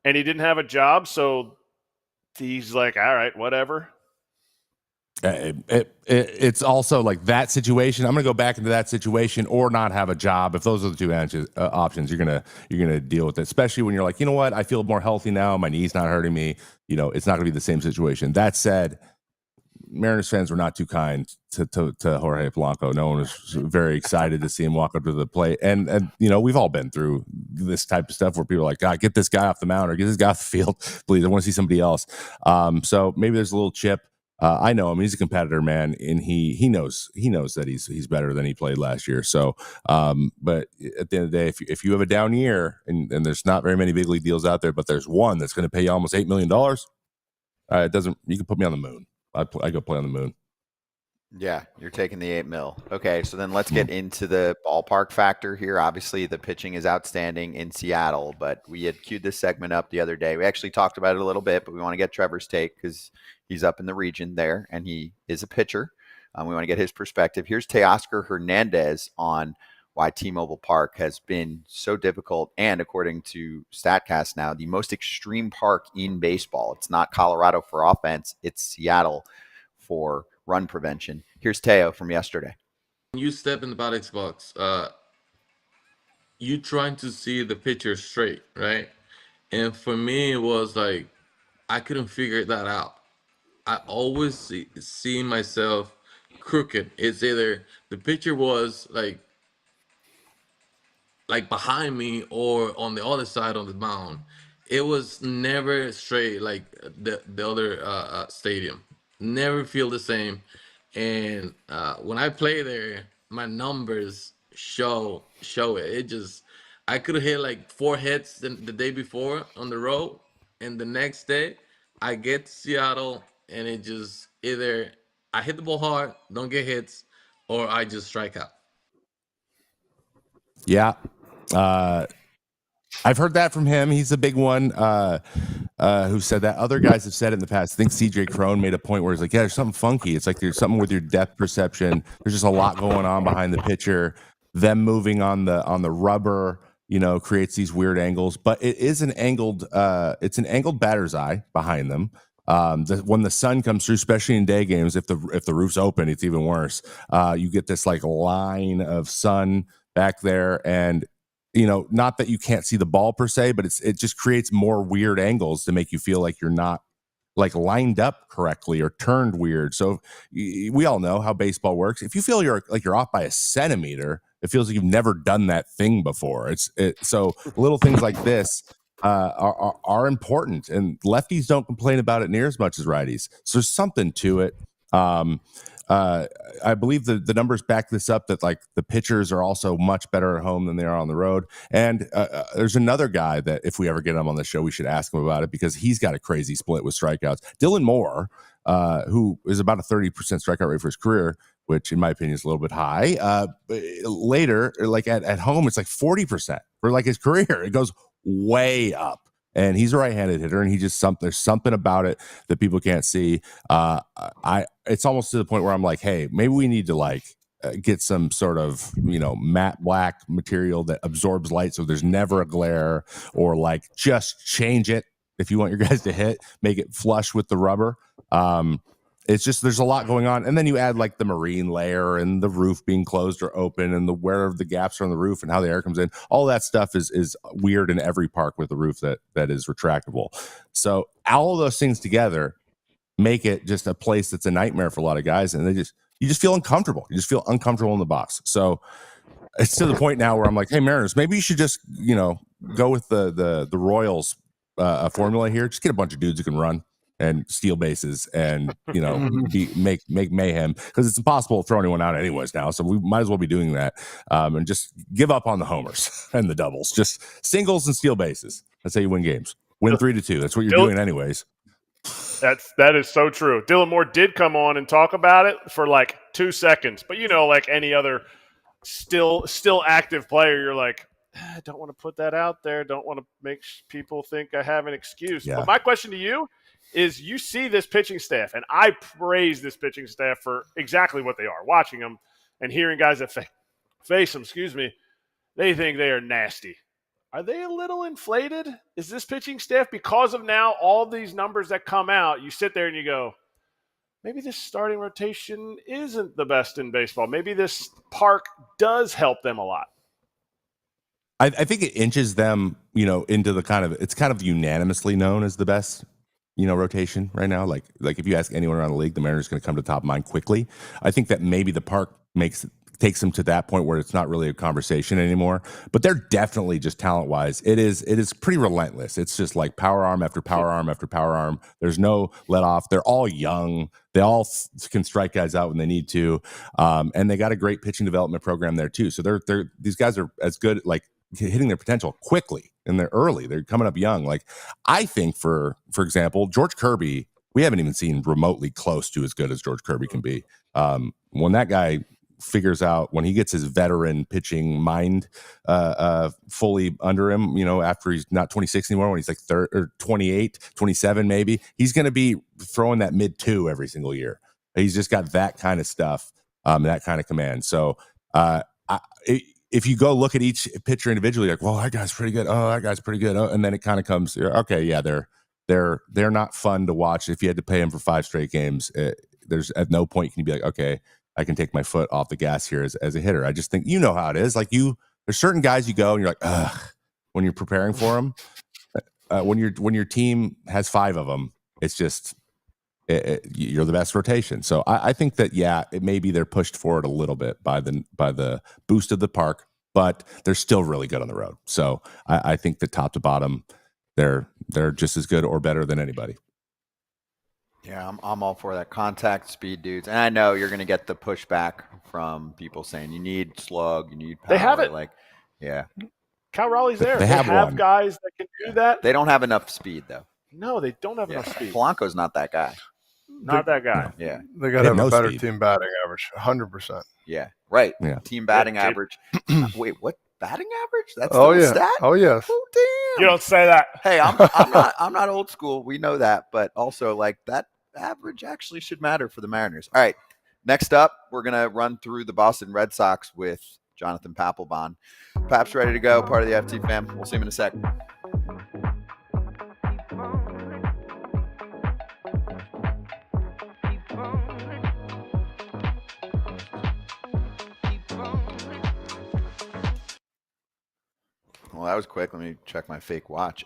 and he didn't have a job. So he's like, all right, whatever. It's also like that situation. I'm going to go back into that situation or not have a job. If those are the two options, you're gonna deal with it. Especially when you're like, you know what, I feel more healthy now. My knee's not hurting me. It's not going to be the same situation. That said, Mariners fans were not too kind to Jorge Polanco. No one was very excited to see him walk up to the plate. And we've all been through this type of stuff where people are like, God, get this guy off the mound or get this guy off the field, please. I want to see somebody else. So maybe there's a little chip. I know him. He's a competitor, man, and he knows that he's better than he played last year. So, but at the end of the day, if you have a down year and there's not very many big league deals out there, but there's one that's going to pay you almost $8 million, you can put me on the moon. I go play on the moon. Yeah, you're taking the 8 mil. Okay, so then let's get into the ballpark factor here. Obviously, the pitching is outstanding in Seattle, but we had queued this segment up the other day. We actually talked about it a little bit, but we want to get Trevor's take because he's up in the region there, and he is a pitcher. We want to get his perspective. Here's Teoscar Hernandez on why T-Mobile Park has been so difficult, and according to StatCast now, the most extreme park in baseball. It's not Colorado for offense, it's Seattle for run prevention. Here's Teo from yesterday. When you step in the batting box, you trying to see the pitcher straight, right? And for me, it was like I couldn't figure that out. I always see myself crooked. It's either the pitcher was like behind me or on the other side on the mound. It was never straight like the other stadium. Never feel the same. And when I play there, my numbers show it. I could have hit like 4 hits the day before on the road, and the next day I get to Seattle and it just either I hit the ball hard, don't get hits, or I just strike out. Yeah. I've heard that from him. He's a big one who said that. Other guys have said it in the past. I think CJ Crone made a point where he's like, yeah, there's something funky. It's like there's something with your depth perception. There's just a lot going on behind the pitcher. Them moving on the rubber, creates these weird angles. But it is an angled batter's eye behind them. When the sun comes through, especially in day games, if the roof's open, it's even worse. You get this like line of sun back there, and not that you can't see the ball per se, but it just creates more weird angles to make you feel like you're not like lined up correctly or turned weird. So we all know how baseball works. If you feel you're off by a centimeter, it feels like you've never done that thing before. So little things like this are important, and lefties don't complain about it near as much as righties. So there's something to it. I believe the numbers back this up, that like the pitchers are also much better at home than they are on the road. And there's another guy that if we ever get him on the show, we should ask him about it, because he's got a crazy split with strikeouts. Dylan Moore, who is about a 30% strikeout rate for his career, which in my opinion is a little bit high. Later, like at home, it's like 40% for like his career. It goes way up. and he's a right-handed hitter, and there's something about it that people can't see. It's almost to the point where I'm like, hey, maybe we need to get some sort of matte black material that absorbs light, so there's never a glare, or just change it if you want your guys to hit, make it flush with the rubber. It's just there's a lot going on, and then you add the marine layer and the roof being closed or open, and where the gaps are on the roof and how the air comes in. All that stuff is weird in every park with a roof that is retractable. So all of those things together make it just a place that's a nightmare for a lot of guys, and you just feel uncomfortable. You just feel uncomfortable in the box. So it's to the point now where I'm like, hey, Mariners, maybe you should just go with the Royals formula here. Just get a bunch of dudes who can run and steal bases and make mayhem, because it's impossible to throw anyone out anyways now, so we might as well be doing that, and just give up on the homers and the doubles, just singles and steal bases. That's how you win games. Win 3-2. That's what you're doing anyways. That is so true. Dylan Moore did come on and talk about it for 2 seconds, but like any other still active player, you're like, I don't want to put that out there, don't want to make people think I have an excuse. But my question to you is, you see this pitching staff, and I praise this pitching staff for exactly what they are. Watching them and hearing guys that face them, they think they are nasty. Are they a little inflated? Is this pitching staff, because of now all these numbers that come out, you sit there and you go, maybe this starting rotation isn't the best in baseball. Maybe this park does help them a lot. I think it inches them, into the it's kind of unanimously known as the best rotation right now. Like if you ask anyone around the league, the Mariners are going to come to the top of mind quickly. I think that maybe the park takes them to that point where it's not really a conversation anymore. But they're definitely, just talent-wise, it is pretty relentless. It's just power arm after power arm after power arm. There's no let off. They're all young. They all can strike guys out when they need to, and they got a great pitching development program there too. So these guys are as good hitting their potential quickly, and they're early. They're coming up young. I think, for example, George Kirby, we haven't even seen remotely close to as good as George Kirby can be. When that guy figures out, when he gets his veteran pitching mind fully under him, after he's not 26 anymore, when he's 28, 27 maybe, he's going to be throwing that mid-2 every single year. He's just got that kind of stuff, that kind of command. So if you go look at each pitcher individually, well, that guy's pretty good. Oh, that guy's pretty good. Oh, and then it kind of comes, okay, yeah, they're not fun to watch. If you had to pay them for 5 straight games, there's at no point can you be like, okay, I can take my foot off the gas here as a hitter. I just think how it is. There's certain guys you go and you're like, ugh, when you're preparing for them. When your team has 5 of them, it's just you're the best rotation. So I think that it maybe they're pushed forward a little bit by the boost of the park, but they're still really good on the road. So I think that top to bottom, they're just as good or better than anybody. Yeah, I'm all for that contact speed, dudes. And I know you're going to get the pushback from people saying you need slug, you need power. They have it. Cal Raleigh's there. They have guys that can do that. They don't have enough speed, though. No, they don't have enough speed. Polanco's not that guy. Not that guy. Yeah. They got to have a better speed. team batting average, 100%. Yeah, right. Yeah. Team batting average. Wait, what? Batting average? That's yeah. stat? Oh, yes. Oh, damn. You don't say that. Hey, I'm not old school. We know that, but also that average actually should matter for the Mariners. All right. Next up, we're gonna run through the Boston Red Sox with Jonathan Papelbon. Pap's ready to go. Part of the FT fam. We'll see him in a sec. Well, that was quick. Let me check my fake watch.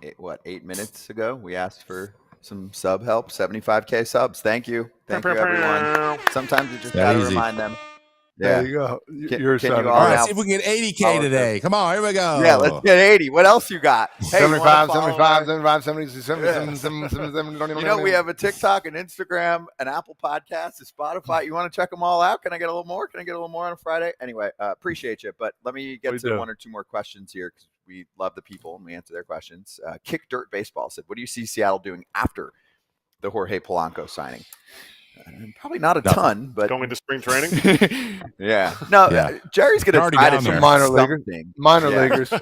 8 minutes ago, we asked for some sub help. 75K subs. Thank you, everyone. Sometimes you just gotta remind them. There you go. All right, see if we can get 80K today. Come on, here we go. Yeah, let's get 80. What else you got? Hey, 75, 70. You know, we have a TikTok, an Instagram, an Apple Podcast, a Spotify. You want to check them all out? Can I get a little more? Can I get a little more on a Friday? Anyway, appreciate you. But let me get to 1 or 2 more questions here, because we love the people and we answer their questions. Kick Dirt Baseball said, what do you see Seattle doing after the Jorge Polanco signing? Probably not a Nothing. ton, but Going into spring training. yeah. No, Yeah. Jerry's going to Already try to down do there. Minor leaguer. something. Minor Yeah. leaguers.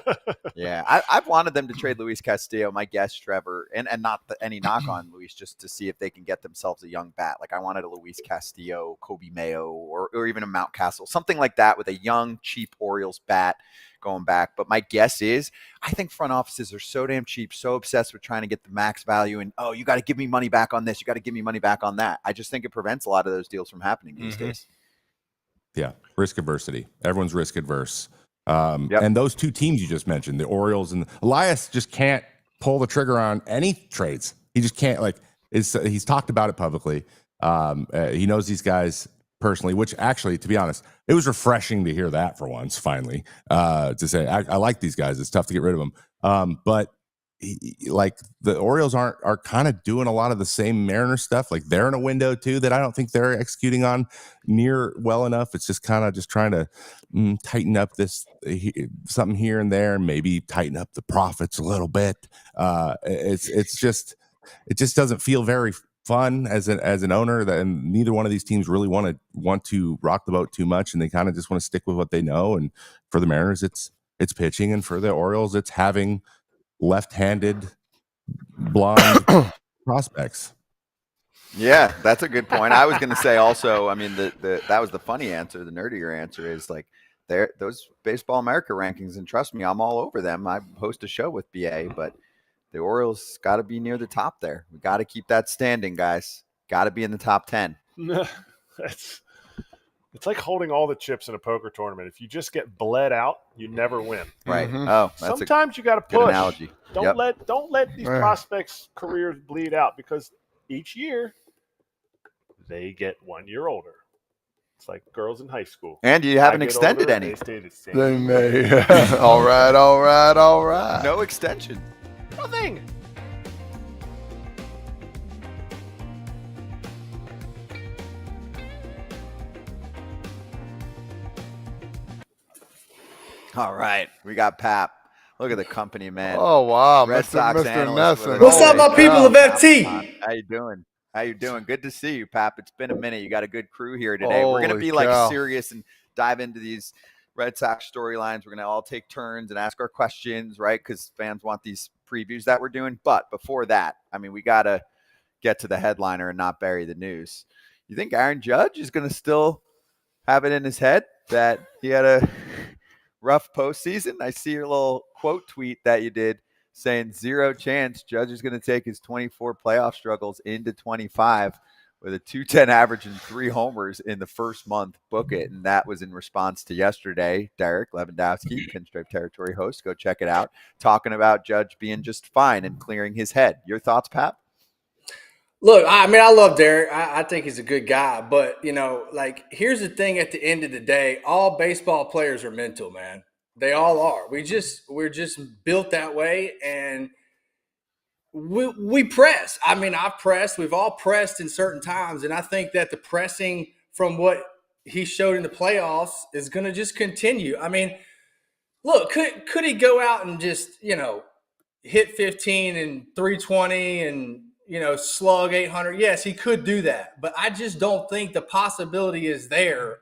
Yeah, I've wanted them to trade Luis Castillo. My guess, Trevor, and not any knock on Luis, just to see if they can get themselves a young bat. Like I wanted a Luis Castillo, Kobe Mayo, or even a Mountcastle, something like that with a young, cheap Orioles bat going back. But my guess is, I think front offices are so damn cheap, so obsessed with trying to get the max value, and you got to give me money back on this, you got to give me money back on that. I just think it prevents a lot of those deals from happening these days. Yeah, risk adversity. Everyone's risk adverse. Yep. And those two teams you just mentioned, the Orioles and Elias, just can't pull the trigger on any trades. He just can't. He's talked about it publicly. He knows these guys personally, which actually, to be honest, it was refreshing to hear that for once. Finally, to say I like these guys. It's tough to get rid of them, but the Orioles are kind of doing a lot of the same Mariners stuff. Like they're in a window too that I don't think they're executing on near well enough. It's just kind of just trying to tighten up something here and there, and maybe tighten up the profits a little bit. It just doesn't feel very fun as an owner, and neither one of these teams really want to rock the boat too much, and they kind of just want to stick with what they know. And for the Mariners, it's pitching, and for the Orioles, it's having left-handed blonde prospects. Yeah, that's a good point. I was going to say also, I mean, that was the funny answer. The nerdier answer is like those Baseball America rankings, and trust me, I'm all over them. I host a show with BA, but the Orioles got to be near the top there. We got to keep that standing, guys. Got to be in the top 10. It's like holding all the chips in a poker tournament. If you just get bled out, you never win. Right. Mhm. Oh, that's Sometimes you got to a good push. analogy. Don't let these prospects' careers bleed out, because each year they get 1 year older. It's like girls in high school. And you haven't extended any. They stay the same. They may. All right. No extension. Nothing. All right. We got Pap. Look at the company, man. Oh wow, Red Sox Mr. analyst Nesson. with What's up, Holy my people of cow. FT? How you doing? How you doing? Good to see you, Pap. It's been a minute. You got a good crew here today. We're going to Holy be like cow. serious and dive into these Red Sox storylines. We're going to all take turns and ask our questions, right? Because fans want these previews that we're doing. But before that, I mean, we got to get to the headliner and not bury the news. You think Aaron Judge is going to still have it in his head that he had a rough postseason? I see your little quote tweet that you did saying 0 chance Judge is going to take his 24 playoff struggles into 25 with a 210 average and 3 homers in the first month. Book it. And that was in response to yesterday. Derek Lewandowski, Pinstripe Territory host, go check it out, talking about Judge being just fine and clearing his head. Your thoughts, Pat? Look, I mean, I love Derek. I think he's a good guy. But, here's the thing at the end of the day, all baseball players are mental, man. They all are. We're just built that way, and we press. I mean, I've pressed. We've all pressed in certain times, and I think that the pressing from what he showed in the playoffs is going to just continue. I mean, look, could he go out and just, hit 15 and 320 and slug 800? Yes, he could do that, but I just don't think the possibility is there.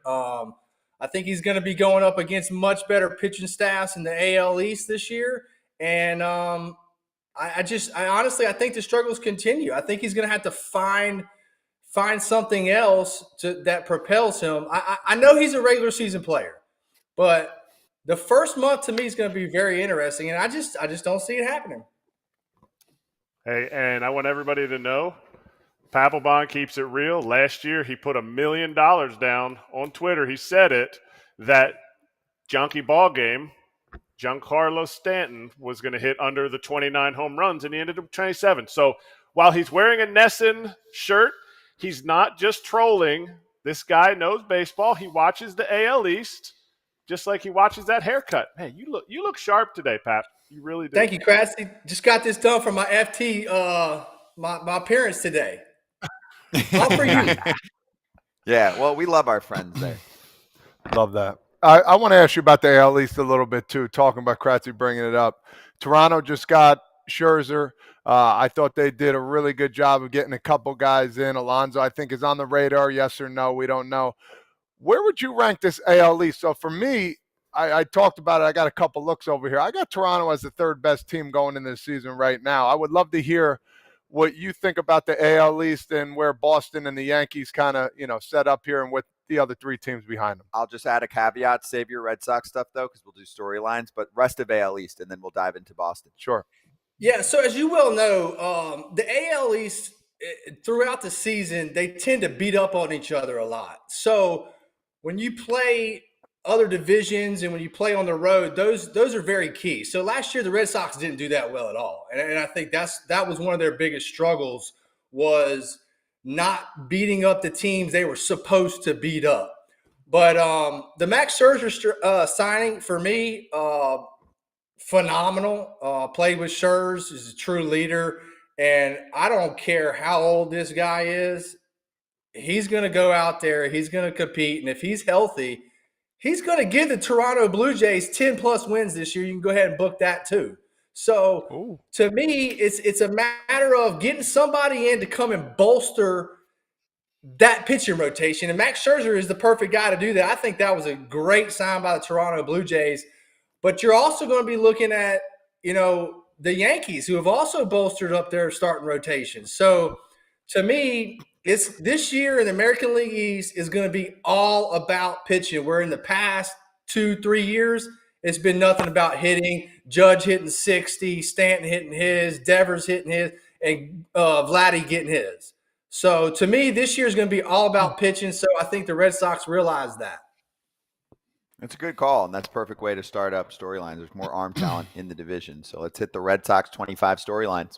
I think he's going to be going up against much better pitching staffs in the AL East this year, and I honestly think the struggles continue. I think he's going to have to find something else that propels him. I know he's a regular season player, but the first month to me is going to be very interesting, and I just don't see it happening. Hey, and I want everybody to know, Papelbon keeps it real. Last year, he put $1 million down on Twitter. He said it, that Junkie Ball Game, Giancarlo Stanton was going to hit under the 29 home runs, and he ended up 27. So while he's wearing a Nesson shirt, he's not just trolling. This guy knows baseball. He watches the AL East, just like he watches that haircut. Hey, you look sharp today, Pap. You really do. Thank you, Kratz. Just got this done for my FT, my appearance today. All for you. Yeah, well, we love our friends there. Love that. I want to ask you about the AL East a little bit too, talking about Kratzy bringing it up. Toronto just got Scherzer. I thought they did a really good job of getting a couple guys in. Alonso, I think, is on the radar. Yes or no? We don't know. Where would you rank this AL East? So for me, I talked about it. I got a couple looks over here. I got Toronto as the third best team going into the season right now. I would love to hear what you think about the AL East and where Boston and the Yankees kind of, set up here and with the other three teams behind them. I'll just add a caveat. Save your Red Sox stuff, though, because we'll do storylines. But rest of AL East, and then we'll dive into Boston. Sure. Yeah, so as you well know, the AL East throughout the season, they tend to beat up on each other a lot. So when you play other divisions and when you play on the road, those are very key. So last year, the Red Sox didn't do that well at all. And I think that was one of their biggest struggles, was not beating up the teams they were supposed to beat up. But the Max Scherzer signing, for me, phenomenal. Played with Scherzer, is a true leader. And I don't care how old this guy is. He's going to go out there. He's going to compete. And if he's healthy, he's going to give the Toronto Blue Jays 10-plus wins this year. You can go ahead and book that too. So to me, it's a matter of getting somebody in to come and bolster that pitching rotation. And Max Scherzer is the perfect guy to do that. I think that was a great sign by the Toronto Blue Jays. But you're also going to be looking at, the Yankees, who have also bolstered up their starting rotation. So to me, it's this year in the American League East is going to be all about pitching. Where in the past 2-3 years, it's been nothing about hitting. Judge hitting 60, Stanton hitting his, Devers hitting his, and Vladdy getting his. So to me, this year is going to be all about pitching. So I think the Red Sox realize that. It's a good call, and that's a perfect way to start up storylines. There's more arm talent in the division. So let's hit the Red Sox 25 storylines.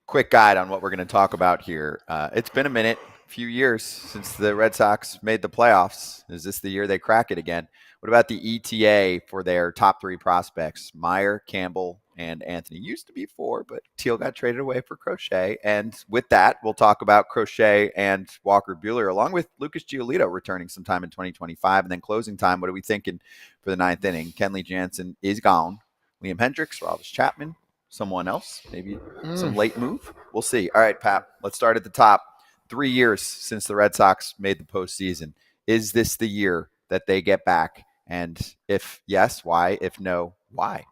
Quick guide on what we're going to talk about here. It's been a few years since the Red Sox made the playoffs. Is this the year they crack it again? What about the ETA for their top three prospects? Meyer, Campbell, and Anthony. Used to be 4, but Teal got traded away for Crochet. And with that, we'll talk about Crochet and Walker Buehler, along with Lucas Giolito returning sometime in 2025. And then closing time, what are we thinking for the 9th inning? Kenley Jansen is gone. Liam Hendricks, Robles Chapman, someone else, maybe some late move. We'll see. All right, Pat, let's start at the top. 3 years since the Red Sox made the postseason. Is this the year that they get back? And if yes, why? If no, why?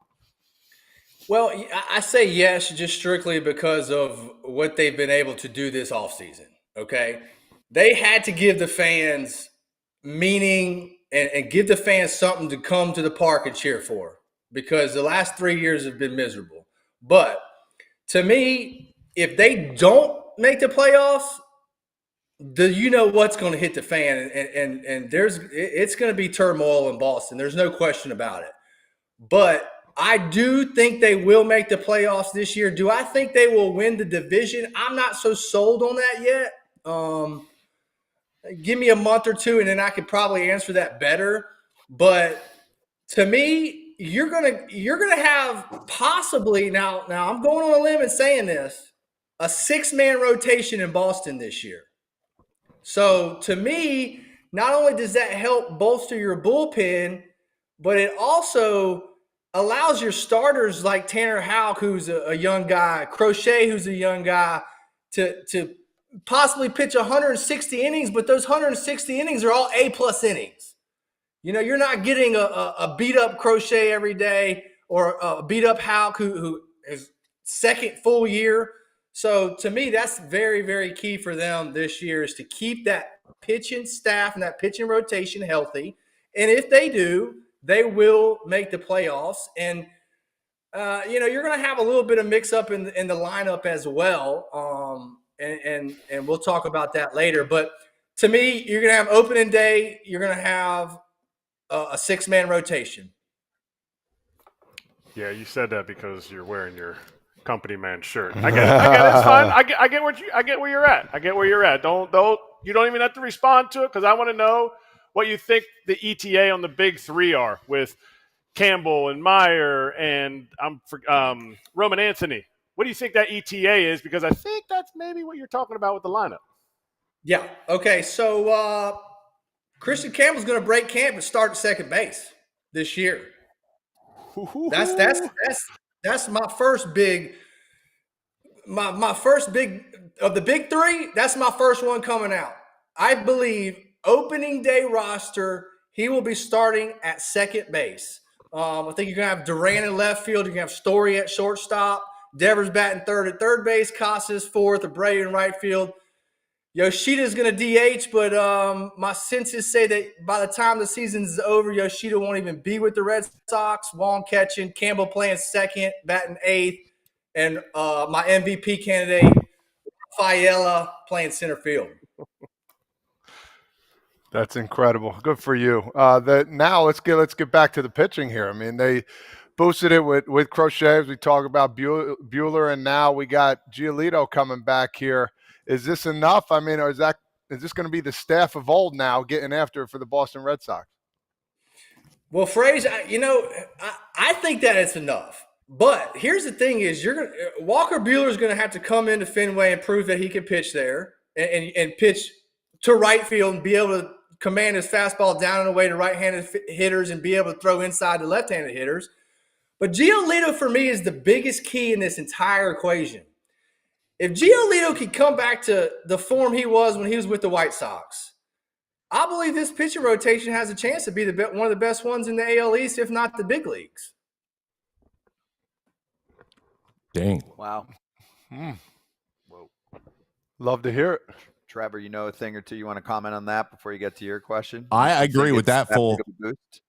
Well, I say yes, just strictly because of what they've been able to do this offseason, okay? They had to give the fans meaning and give the fans something to come to the park and cheer for, because the last 3 years have been miserable. But to me, if they don't make the playoffs, you know what's going to hit the fan, and it's going to be turmoil in Boston. There's no question about it. But I do think they will make the playoffs this year. Do I think they will win the division? I'm not so sold on that yet. Give me a month or two, and then I could probably answer that better. But to me, you're gonna have possibly now I'm going on a limb and saying this, a 6-man rotation in Boston this year. So to me, not only does that help bolster your bullpen, but it also allows your starters like Tanner Houck, who's a young guy, Crochet, who's a young guy, to possibly pitch 160 innings, but those 160 innings are all A-plus innings. You're not getting a beat-up Crochet every day or a beat-up Houck who is second full year. So to me, that's very, very key for them this year, is to keep that pitching staff and that pitching rotation healthy. And if they do, they will make the playoffs. And, you're going to have a little bit of mix-up in the lineup as well. And we'll talk about that later. But to me, you're going to have opening day. You're going to have a 6-man rotation. Yeah, you said that because you're wearing your company man shirt. I get it. It's fine. I get where you're at. I get where you're at. You don't even have to respond to it, because I want to know what you think the ETA on the big 3 are with Campbell and Meyer and Roman Anthony. What do you think that ETA is? Because I think that's maybe what you're talking about with the lineup. Yeah. Okay. So Christian Campbell's going to break camp and start at second base this year. That's my first big. My first big of the big three. That's my first one coming out. I believe opening day roster, he will be starting at second base. I think you're going to have Duran in left field. You're going to have Story at shortstop. Devers batting third at third base. Casas fourth. Abreu in right field. Yoshida's going to DH, but my senses say that by the time the season's over, Yoshida won't even be with the Red Sox. Wong catching, Campbell playing second, batting eighth, and my MVP candidate, Fiella, playing center field. That's incredible. Good for you. Now let's get back to the pitching here. I mean, they boosted it with Crochet, as we talk about Buehler, and now we got Giolito coming back here. Is this enough? I mean, or is this going to be the staff of old now getting after it for the Boston Red Sox? Well, Frazier, I think that it's enough. But here's the thing: is Walker Buehler is going to have to come into Fenway and prove that he can pitch there and pitch to right field and be able to command his fastball down and away to right-handed hitters and be able to throw inside to left-handed hitters. But Giolito, for me, is the biggest key in this entire equation. If Giolito could come back to the form he was when he was with the White Sox, I believe this pitching rotation has a chance to be one of the best ones in the AL East, if not the big leagues. Dang. Wow. Whoa. Love to hear it. Trevor, you know a thing or two you want to comment on that before you get to your question? I agree with that full. Boost?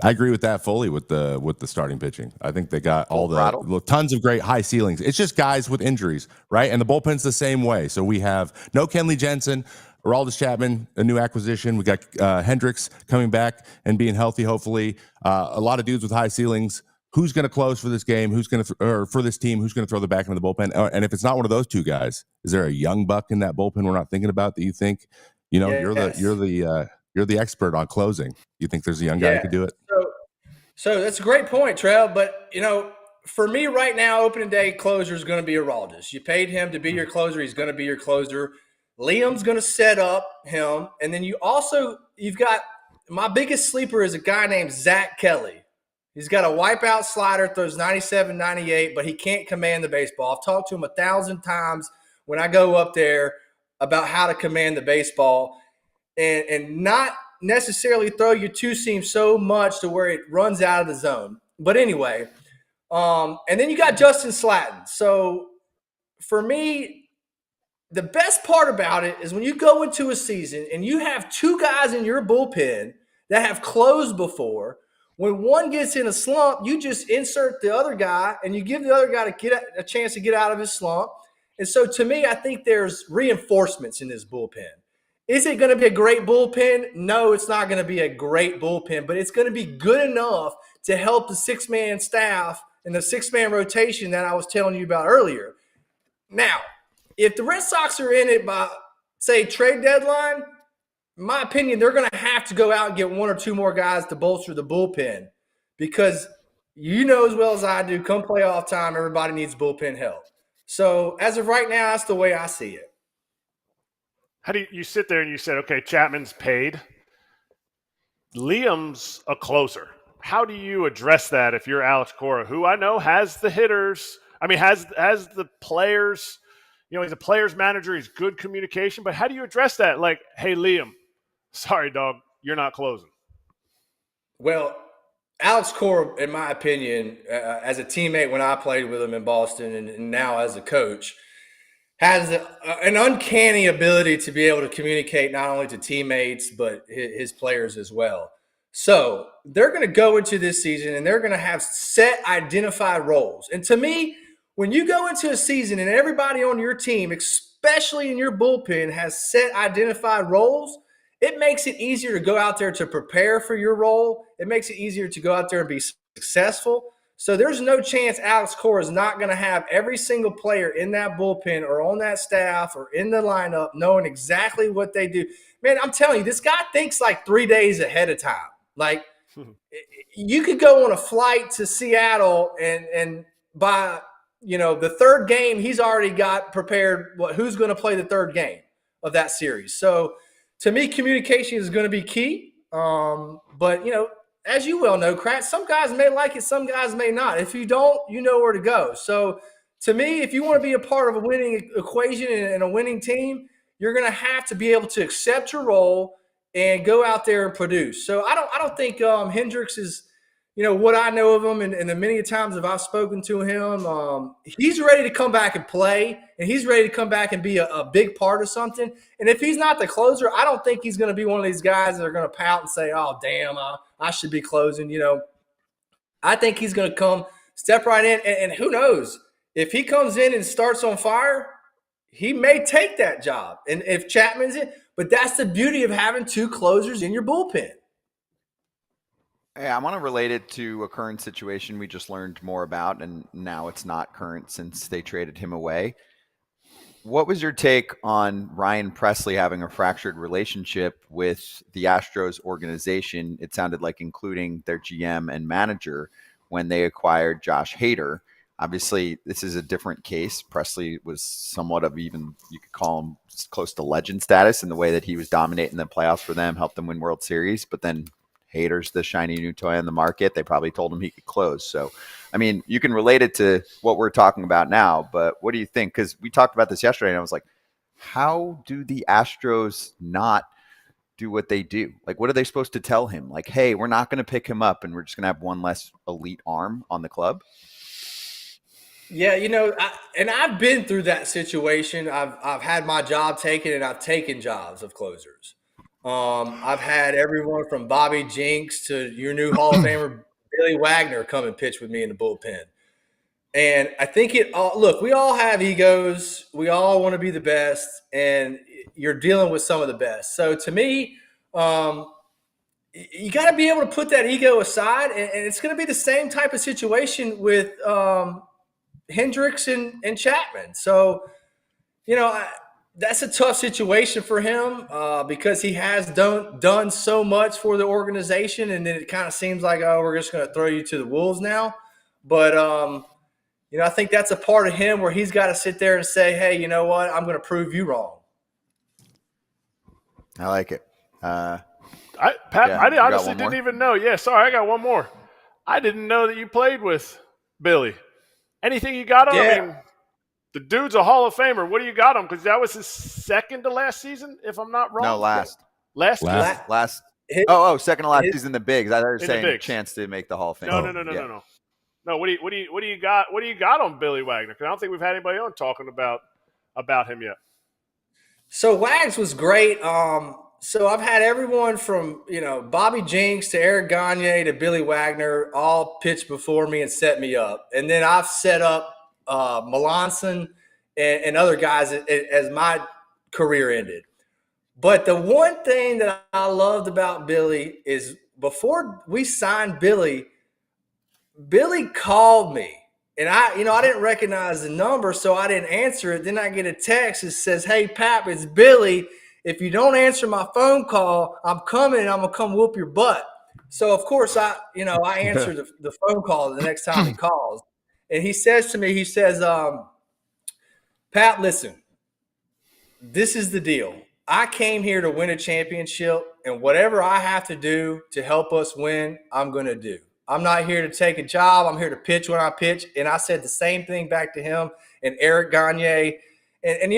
I agree with that fully with the starting pitching. I think they got all throttle? tons of great high ceilings. It's just guys with injuries, right? And the bullpen's the same way. So we have no Kenley Jensen, Aroldis Chapman, a new acquisition. We got Hendricks coming back and being healthy, hopefully. A lot of dudes with high ceilings. Who's going to close for this game? Who's going to or for this team? Who's going to throw the back into the bullpen? And if it's not one of those two guys, is there a young buck in that bullpen we're not thinking about that you think? Yes. You're the expert on closing. You think there's a young guy who could do it? So that's a great point, Trev. But, for me right now, opening day closer is going to be Aroldis. You paid him to be your closer. He's going to be your closer. Liam's going to set up him. And then you've got my biggest sleeper is a guy named Zach Kelly. He's got a wipeout slider, throws 97, 98, but he can't command the baseball. I've talked to him 1,000 times when I go up there about how to command the baseball and not necessarily throw your two-seam so much to where it runs out of the zone. But anyway, and then you got Justin Slatton. So for me, the best part about it is when you go into a season and you have two guys in your bullpen that have closed before, when one gets in a slump, you just insert the other guy and you give the other guy to get a chance to get out of his slump. And so to me, I think there's reinforcements in this bullpen. Is it going to be a great bullpen? No, it's not going to be a great bullpen, but it's going to be good enough to help the six-man staff and the six-man rotation that I was telling you about earlier. Now, if the Red Sox are in it by, say, trade deadline, in my opinion, they're going to have to go out and get one or two more guys to bolster the bullpen because you know as well as I do, come playoff time, everybody needs bullpen help. So as of right now, that's the way I see it. How do you sit there and you said, okay, Chapman's paid. Liam's a closer. How do you address that if you're Alex Cora, who I know has the hitters, has the players, he's a player's manager, he's good communication, but how do you address that? Like, hey, Liam, sorry, dog, you're not closing. Well, Alex Cora, in my opinion, as a teammate when I played with him in Boston and now as a coach, has an uncanny ability to be able to communicate not only to teammates but his players as well. So they're going to go into this season and they're going to have set identified roles. And to me, when you go into a season and everybody on your team, especially in your bullpen, has set identified roles, it makes it easier to go out there to prepare for your role. It makes it easier to go out there and be successful. So there's no chance Alex Cora is not going to have every single player in that bullpen or on that staff or in the lineup knowing exactly what they do. Man, I'm telling you, this guy thinks like 3 days ahead of time. Like you could go on a flight to Seattle and by, the third game, he's already got prepared who's going to play the third game. of that series. So to me, communication is going to be key. But, as you well know, Kratz, some guys may like it, some guys may not. If you don't, you know where to go. So to me, if you want to be a part of a winning equation and a winning team, you're going to have to be able to accept your role and go out there and produce. So I don't think Hendricks is, what I know of him, and the many times that I've spoken to him, he's ready to come back and play, and he's ready to come back and be a big part of something. And if he's not the closer, I don't think he's going to be one of these guys that are going to pout and say, oh, damn, I should be closing. I think he's going to come, step right in, and who knows? If he comes in and starts on fire, he may take that job. And if Chapman's in, but that's the beauty of having two closers in your bullpen. Hey, I want to relate it to a current situation we just learned more about, and now it's not current since they traded him away. What was your take on Ryan Presley having a fractured relationship with the Astros organization? It sounded like including their GM and manager when they acquired Josh Hader. Obviously, this is a different case. Presley was somewhat of even, you could call him close to legend status in the way that he was dominating the playoffs for them, helped them win World Series, but then Hader's the shiny new toy on the market. They probably told him he could close. So, I mean, you can relate it to what we're talking about now, but what do you think? Because we talked about this yesterday, and I was like, how do the Astros not do what they do? Like, what are they supposed to tell him? Like, hey, we're not going to pick him up, and we're just going to have one less elite arm on the club? Yeah, and I've been through that situation. I've had my job taken, and I've taken jobs of closers. I've had everyone from Bobby Jinks to your new Hall of Famer Billy Wagner come and pitch with me in the bullpen. And I think we all have egos. We all want to be the best, and you're dealing with some of the best. So to me, you got to be able to put that ego aside, and it's going to be the same type of situation with Hendricks and Chapman. So, that's a tough situation for him because he has done so much for the organization, and then it kind of seems like, oh, we're just going to throw you to the wolves now. But, I think that's a part of him where he's got to sit there and say, hey, you know what? I'm going to prove you wrong. I like it. I honestly didn't even know. Yeah, sorry, I got one more. I didn't know that you played with Billy. Anything you got on? Yeah. I mean, the dude's a Hall of Famer. What do you got him? Because that was his second to last season, if I'm not wrong. No, last. Last. Second to last season, the bigs. I thought you were saying a chance to make the Hall of Fame. No. No, what do you got? What do you got on Billy Wagner? Because I don't think we've had anybody on talking about him yet. So Wags was great. So I've had everyone from Bobby Jinks to Erik Kratz to Billy Wagner all pitch before me and set me up, and then I've set up Melanson and other guys as my career ended. But the one thing that I loved about Billy is before we signed Billy called me, and I didn't recognize the number, so I didn't answer it. Then I get a text that says, "Hey, Pap, it's Billy. If you don't answer my phone call, I'm coming and I'm gonna come whoop your butt." So of course I answer the phone call the next time he calls, and he says to me, "Pap, listen, this is the deal. I came here to win a championship, and whatever I have to do to help us win, I'm gonna do. I'm not here to take a job. I'm here to pitch when I pitch." And I said the same thing back to him and Erik Kratz. And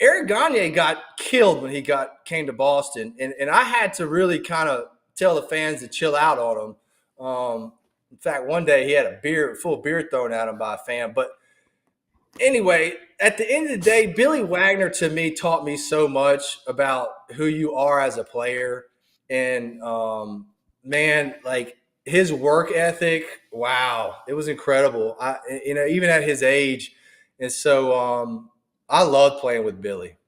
Erik Kratz got killed when he came to Boston. And I had to really kind of tell the fans to chill out on him. In fact, one day he had a full beer thrown at him by a fan. But anyway, at the end of the day, Billy Wagner to me taught me so much about who you are as a player. And man, like, his work ethic, wow, it was incredible. Even at his age. And so I loved playing with Billy.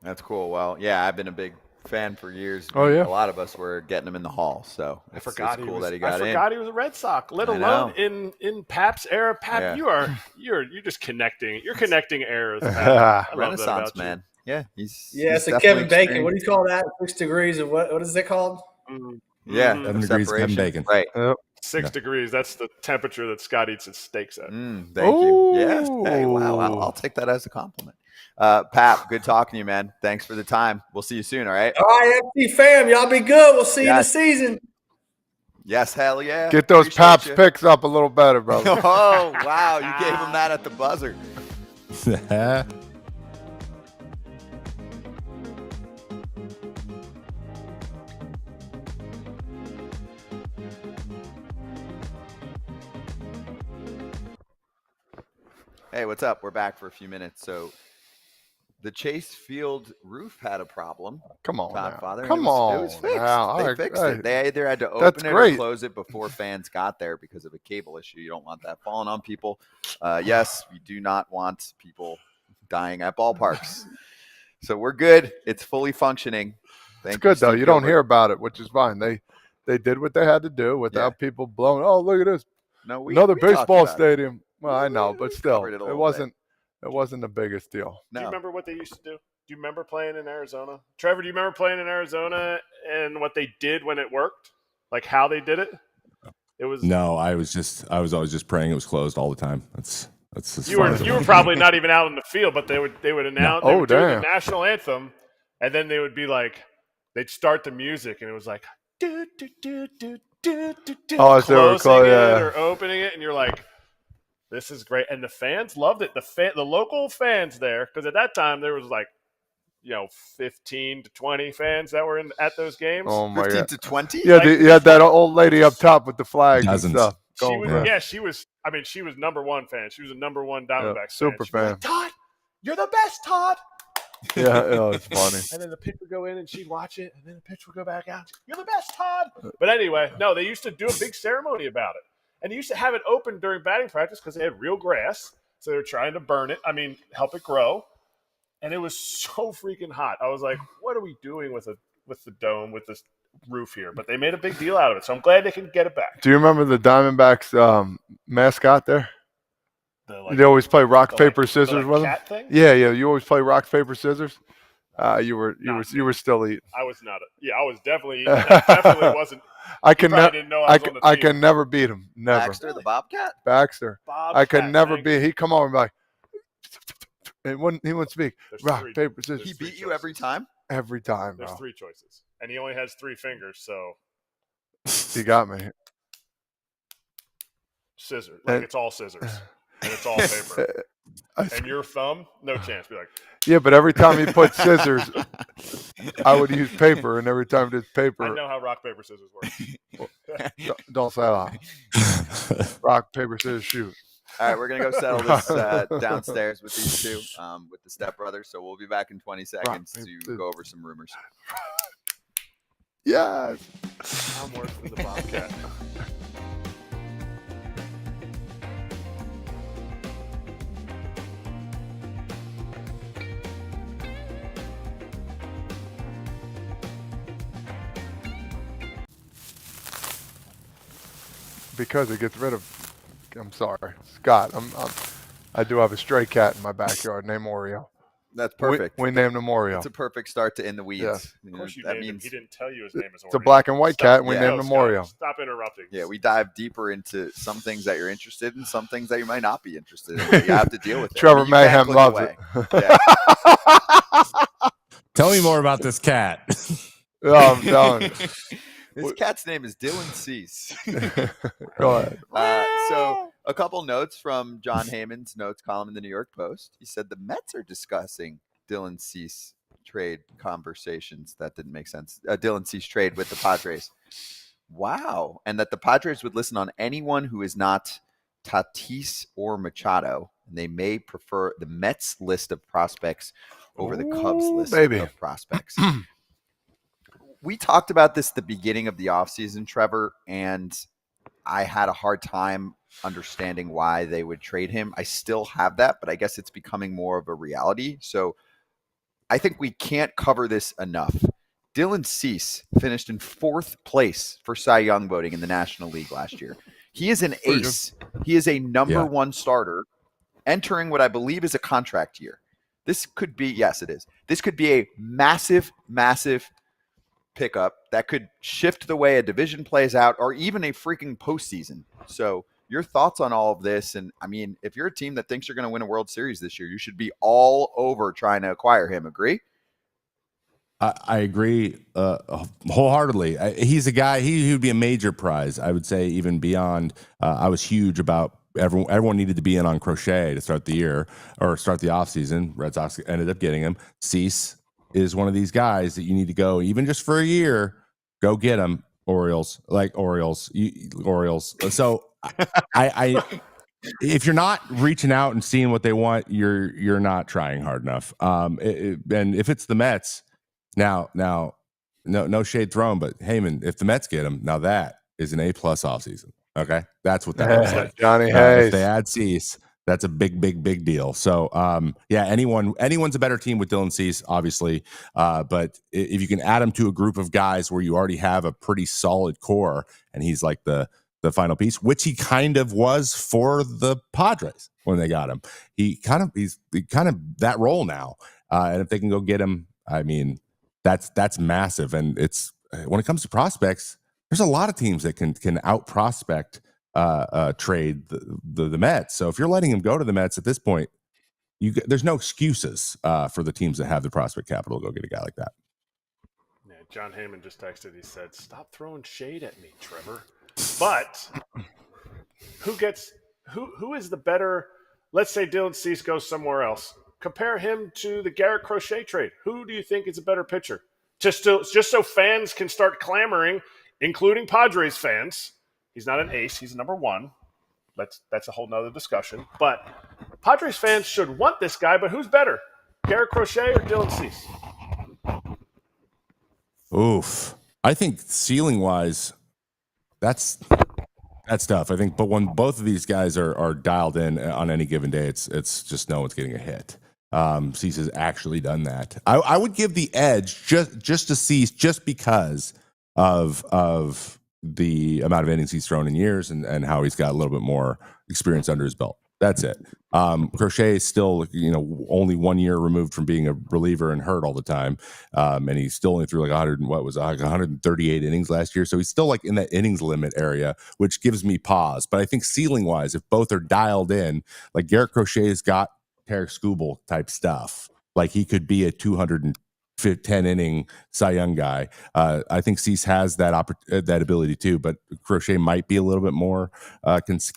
That's cool. Well, yeah, I've been a big fan for years. Oh, yeah. A lot of us were getting him in the Hall, so it's cool that he got in. I forgot he was a Red Sox, let alone in Pap's era. Pap, Yeah. you're just connecting. You're connecting eras. Pap. I love Renaissance that about man. Yeah, he's So Kevin Bacon. What do you call that? 6 degrees of what is it called? You. Yeah, 7 degrees Kevin Bacon. Right. 6 degrees. That's the temperature that Scott eats his steaks at. Thank you. Yes. Hey, wow. I'll take that as a compliment. Pap, good talking to you, man. Thanks for the time. We'll see you soon. All right. All right, FC fam, y'all be good. We'll see you in the Yes. season. Yes, hell yeah. Get those Appreciate Paps you. picks up a little better, brother. Oh, wow. You gave him that at the buzzer. Hey, what's up? We're back for a few minutes. So the Chase Field roof had a problem. Come on, Top now. Father. Come It on. was fixed. now. They Hey, fixed hey, it. They either had to That's open it great. or close it before fans got there because of a cable issue. You don't want that falling on people. Yes, we do not want people dying at ballparks. So we're good. It's fully functioning. It's good though. Steve You don't Gilbert. hear about it, which is fine. They did what they had to do without people blowing. Oh, look at this! No, Another we talked baseball about it. stadium. Well, I know, but We still, covered it a it little wasn't. It wasn't the biggest deal. Do you No. remember what they used to do? Do you remember playing in Arizona? Trevor, do you remember playing in Arizona and what they did when it worked? Like how they did it? It was No, I was always just praying it was closed all the time. That's as you far were as it you were went. probably not even out in the field, but they would announce they Oh, would do the damn. national anthem, and then they would be like they'd start the music, and it was like do do do do do do do, Oh, as they were closing it yeah. or opening it, and you're like, this is great, and the fans loved it. The local fans there, because at that time there was like 15 to 20 fans that were at those games. Oh my 15 god! to 20? Yeah, Like, you had that old lady up top with the flags Dozens. and stuff. She going was, for it. yeah, she was. I mean, she was number one fan. She was a number one Diamondbacks super fan. She'd be like, fan. Todd, you're the best, Todd. Yeah, it's funny. And then the pitch would go in, and she'd watch it, and then the pitch would go back out. You're the best, Todd. But anyway, no, they used to do a big ceremony about it, and they used to have it open during batting practice because they had real grass, so they were trying to burn it. I mean, help it grow. And it was so freaking hot. I was like, what are we doing with the dome, with this roof here? But they made a big deal out of it, so I'm glad they can get it back. Do you remember the Diamondbacks mascot there? The, They always play rock, the, paper, the, scissors with them. cat thing? Yeah. You always play rock, paper, scissors. You were still eating. I was not. I was definitely eating. I definitely wasn't. I can probably never. didn't know I was on the I team. can never beat him. Never. Baxter, the Bobcat? Baxter. Bob I could Cat, never thank beat. you. He'd come over and be like, and he wouldn't speak. There's Rock, three- paper, scissors. He There's three beat you every choices. time? Every time, There's bro. three choices, and he only has 3 fingers, so He got me. scissors. Like it's all scissors, and it's all paper. I- And your thumb, no chance. Be like, yeah, but every time he put scissors, I would use paper, and every time it's I paper, know how rock paper scissors work. don't say that. Rock, paper, scissors, shoot. All right, we're going to go settle this downstairs with these two, with the stepbrothers. So we'll be back in 20 seconds to go over some rumors. Yes. I'm worse than the Bobcat. Because it gets rid of. I'm sorry, Scott. I do have a stray cat in my backyard named Oreo. That's perfect. We named him Oreo. It's a perfect start to In the Weeds. Yes. You Of know, course you that named him. means He didn't tell you his name is Oreo. It's a black and white Stop. cat, and we Yeah. named No, him Scott, Oreo. Stop interrupting. yeah, we dive deeper into some things that you're interested in, some things that you might not be interested in. You have to deal with it. Trevor You can't Mayhem look loves away. it. Yeah. Tell me more about this cat. Oh, I'm telling you. His cat's name is Dylan Cease. Go ahead. So a couple notes from John Heyman's notes column in the New York Post. He said the Mets are discussing Dylan Cease trade conversations. That didn't make sense. Dylan Cease trade with the Padres. Wow. And that the Padres would listen on anyone who is not Tatis or Machado. And they may prefer the Mets list of prospects over the Cubs Ooh, list baby. of prospects. We talked about this at the beginning of the offseason, Trevor, and I had a hard time understanding why they would trade him. I still have that, but I guess it's becoming more of a reality. So I think we can't cover this enough. Dylan Cease finished in 4th place for Cy Young voting in the National League last year. He is an ace. He is a number 1 starter entering what I believe is a contract year. This could be, yes, it is. This could be a massive, massive pickup that could shift the way a division plays out or even a freaking postseason. So your thoughts on all of this. And I mean, if you're a team that thinks you're going to win a World Series this year, you should be all over trying to acquire him. Agree? I agree wholeheartedly. He's a guy. He would be a major prize. I would say even beyond. I was huge about everyone needed to be in on Crochet to start the year or start the offseason. Red Sox ended up getting him. Cease is one of these guys that you need to go even just for a year. Go get him, Orioles. So I if you're not reaching out and seeing what they want, you're not trying hard enough. And if it's the Mets. Now, no shade thrown, but Heyman, if the Mets get him, now that is an A+ offseason. Okay, that's what that looks like. Johnny Hayes. If they add Cease, that's a big deal. So, anyone's a better team with Dylan Cease, obviously. But if you can add him to a group of guys where you already have a pretty solid core, and he's like the final piece, which he kind of was for the Padres when they got him. He's kind of that role now. And if they can go get him, I mean. That's massive, and it's when it comes to prospects, there's a lot of teams that can out prospect trade the Mets. So if you're letting him go to the Mets at this point, there's no excuses for the teams that have the prospect capital to go get a guy like that. Yeah, John Heyman just texted. He said, "Stop throwing shade at me, Trevor." But who is the better? Let's say Dylan Cease goes somewhere else. Compare him to the Garrett Crochet trade. Who do you think is a better pitcher? Just so fans can start clamoring, including Padres fans. He's not an ace. He's number one. That's a whole nother discussion. But Padres fans should want this guy, but who's better? Garrett Crochet or Dylan Cease? Oof. I think ceiling-wise, that's tough. I think, but when both of these guys are dialed in on any given day, it's just no one's getting a hit. Cease has actually done that. I would give the edge just to Cease, just because of the amount of innings he's thrown in years and how he's got a little bit more experience under his belt. That's it. Crochet is still, only 1 year removed from being a reliever and hurt all the time. And he still only threw like 138 innings last year. So he's still like in that innings limit area, which gives me pause. But I think ceiling wise, if both are dialed in, like Garrett Crochet's got Tarek Skubal type stuff, like he could be a 210 inning Cy Young guy. I think Cease has that ability too, but Crochet might be a little bit more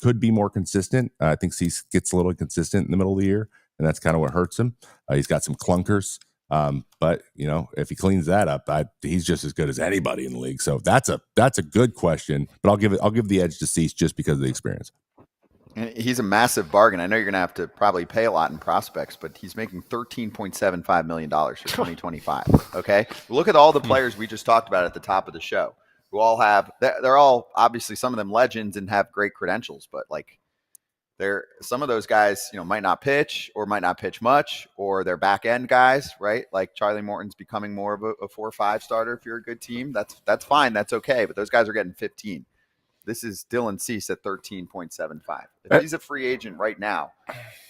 could be more consistent. I think Cease gets a little consistent in the middle of the year, and that's kind of what hurts him. He's got some clunkers, but if he cleans that up, he's just as good as anybody in the league. So that's a good question, but I'll give the edge to Cease just because of the experience. He's a massive bargain. I know you're going to have to probably pay a lot in prospects, but he's making $13.75 million for 2025. Okay. Look at all the players we just talked about at the top of the show who all they're all obviously some of them legends and have great credentials, but like some of those guys, might not pitch or might not pitch much, or they're back end guys, right? Like Charlie Morton's becoming more of a 4-5 starter. If you're a good team, that's fine. That's okay. But those guys are getting 15. This is Dylan Cease at 13.75. If he's a free agent right now,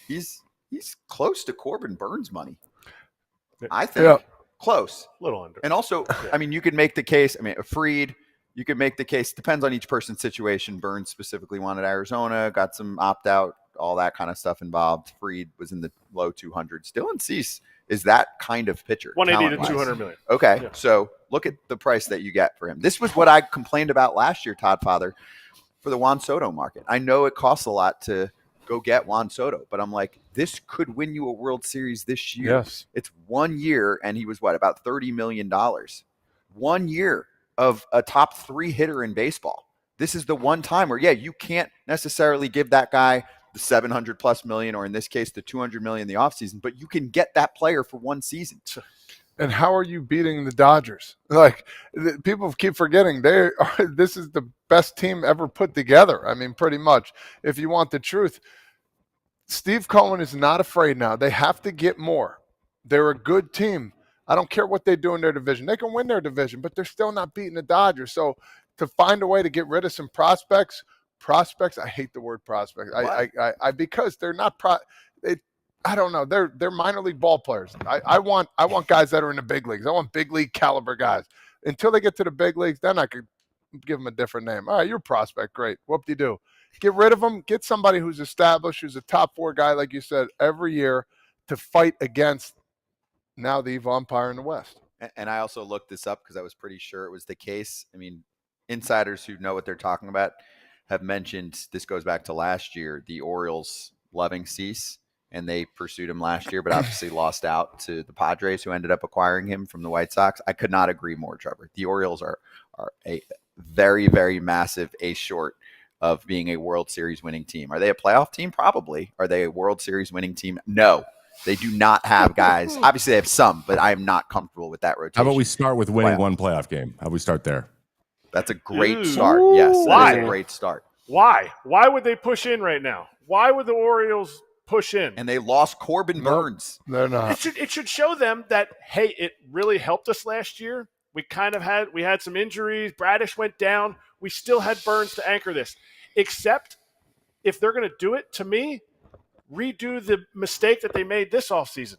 he's close to Corbin Burns money. I think close. A little under. And also, I mean, you could make the case. I mean, Fried, you could make the case. Depends on each person's situation. Burns specifically wanted Arizona, got some opt out, all that kind of stuff involved. Fried was in the low 200s. Dylan Cease is that kind of pitcher. 180 to 200 million. Okay, so look at the price that you get for him. This was what I complained about last year, Todd Father, for the Juan Soto market. I know it costs a lot to go get Juan Soto, but I'm like, this could win you a World Series this year. Yes. It's 1 year, and he was about $30 million. 1 year of a top 3 hitter in baseball. This is the one time where, you can't necessarily give that guy the 700 plus million, or in this case, the 200 million in the offseason, but you can get that player for one season. And how are you beating the Dodgers? Like, people keep forgetting this is the best team ever put together. I mean, pretty much. If you want the truth, Steve Cohen is not afraid now. They have to get more. They're a good team. I don't care what they do in their division. They can win their division, but they're still not beating the Dodgers. So to find a way to get rid of some prospects, I hate the word prospect. I because they're not I don't know. They're minor league ball players. I want guys that are in the big leagues. I want big league caliber guys. Until they get to the big leagues, then I could give them a different name. All right, you're a prospect, great. Whoop-de-doo. Get rid of him. Get somebody who's established, who's a top 4 guy, like you said, every year to fight against now the evil umpire in the West. And I also looked this up because I was pretty sure it was the case. I mean, insiders who know what they're talking about have mentioned, this goes back to last year, the Orioles loving Cease, and they pursued him last year, but obviously lost out to the Padres, who ended up acquiring him from the White Sox. I could not agree more, Trevor. The Orioles are a very, very massive ace short of being a World Series winning team. Are they a playoff team? Probably. Are they a World Series winning team? No. They do not have guys. Obviously, they have some, but I am not comfortable with that rotation. How about we start with winning one playoff game? How about we start there? That's a great start. Yes, that is a great start. Why? Why would they push in right now? Why would the Orioles push in? And they lost Corbin Burns. They're not. It should show them that, hey, it really helped us last year. We had some injuries. Bradish went down. We still had Burns to anchor this. Except if they're going to do it, to me, redo the mistake that they made this offseason.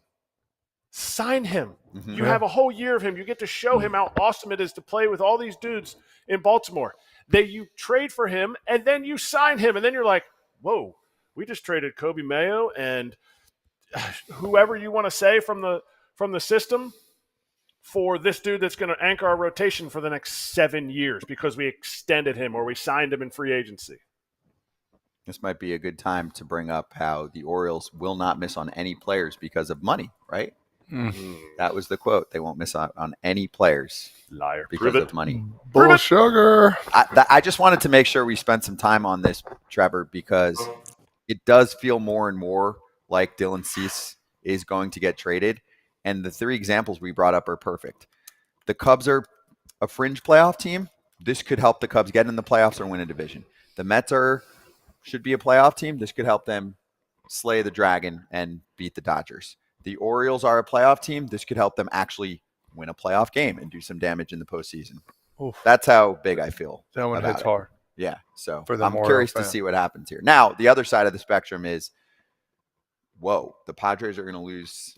Sign him. Mm-hmm. You have a whole year of him. You get to show him how awesome it is to play with all these dudes in Baltimore. You trade for him, and then you sign him, and then you're like, whoa, we just traded Kobe Mayo and whoever you want to say from the system for this dude that's going to anchor our rotation for the next 7 years because we extended him or we signed him in free agency. This might be a good time to bring up how the Orioles will not miss on any players because of money, right? Mm-hmm. That was the quote. They won't miss out on any players. Liar. Because of money. Bull sugar. I just wanted to make sure we spent some time on this, Trevor, because it does feel more and more like Dylan Cease is going to get traded. And the 3 examples we brought up are perfect. The Cubs are a fringe playoff team. This could help the Cubs get in the playoffs or win a division. The Mets should be a playoff team. This could help them slay the dragon and beat the Dodgers. The Orioles are a playoff team. This could help them actually win a playoff game and do some damage in the postseason. Oof. That's how big I feel. That one hits hard. Yeah. So I'm curious to see what happens here. Now, the other side of the spectrum is, whoa, the Padres are going to lose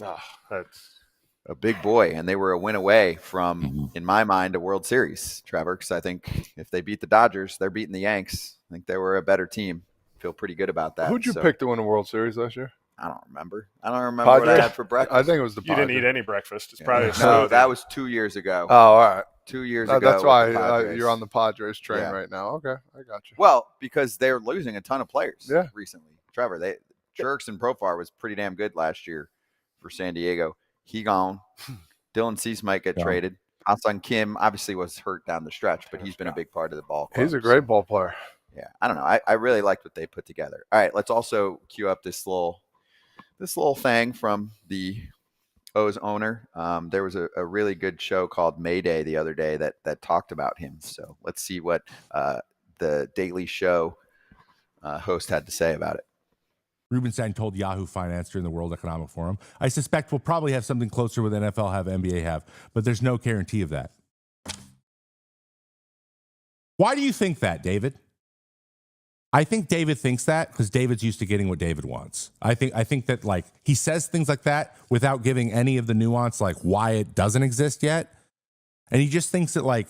that's a big boy. And they were a win away from, in my mind, a World Series, Trevor, because I think if they beat the Dodgers, they're beating the Yanks. I think they were a better team. Feel pretty good about that. Who'd you pick to win a World Series last year? I don't remember. What I had for breakfast. I think it was the Padres. You didn't eat any breakfast. It's probably no, that was 2 years ago. Oh, all right. 2 years ago. That's why you're on the Padres train right now. Okay, I got you. Well, because they're losing a ton of players recently. Trevor, Jerks and Profar was pretty damn good last year for San Diego. He gone. Dylan Cease might get traded. Ha-Seong Kim obviously was hurt down the stretch, but he's been a big part of the ball club. He's a great ball player. Yeah, I don't know. I really liked what they put together. All right, let's also cue up this little thing from the O's owner. There was a really good show called Mayday the other day that talked about him. So let's see what the Daily Show host had to say about it. Rubenstein told Yahoo Finance during the World Economic Forum, I suspect we'll probably have something closer with NFL have NBA have, but there's no guarantee of that. Why do you think that, David? I think David thinks that because David's used to getting what David wants. I think that like he says things like that without giving any of the nuance, like why it doesn't exist yet. And he just thinks that like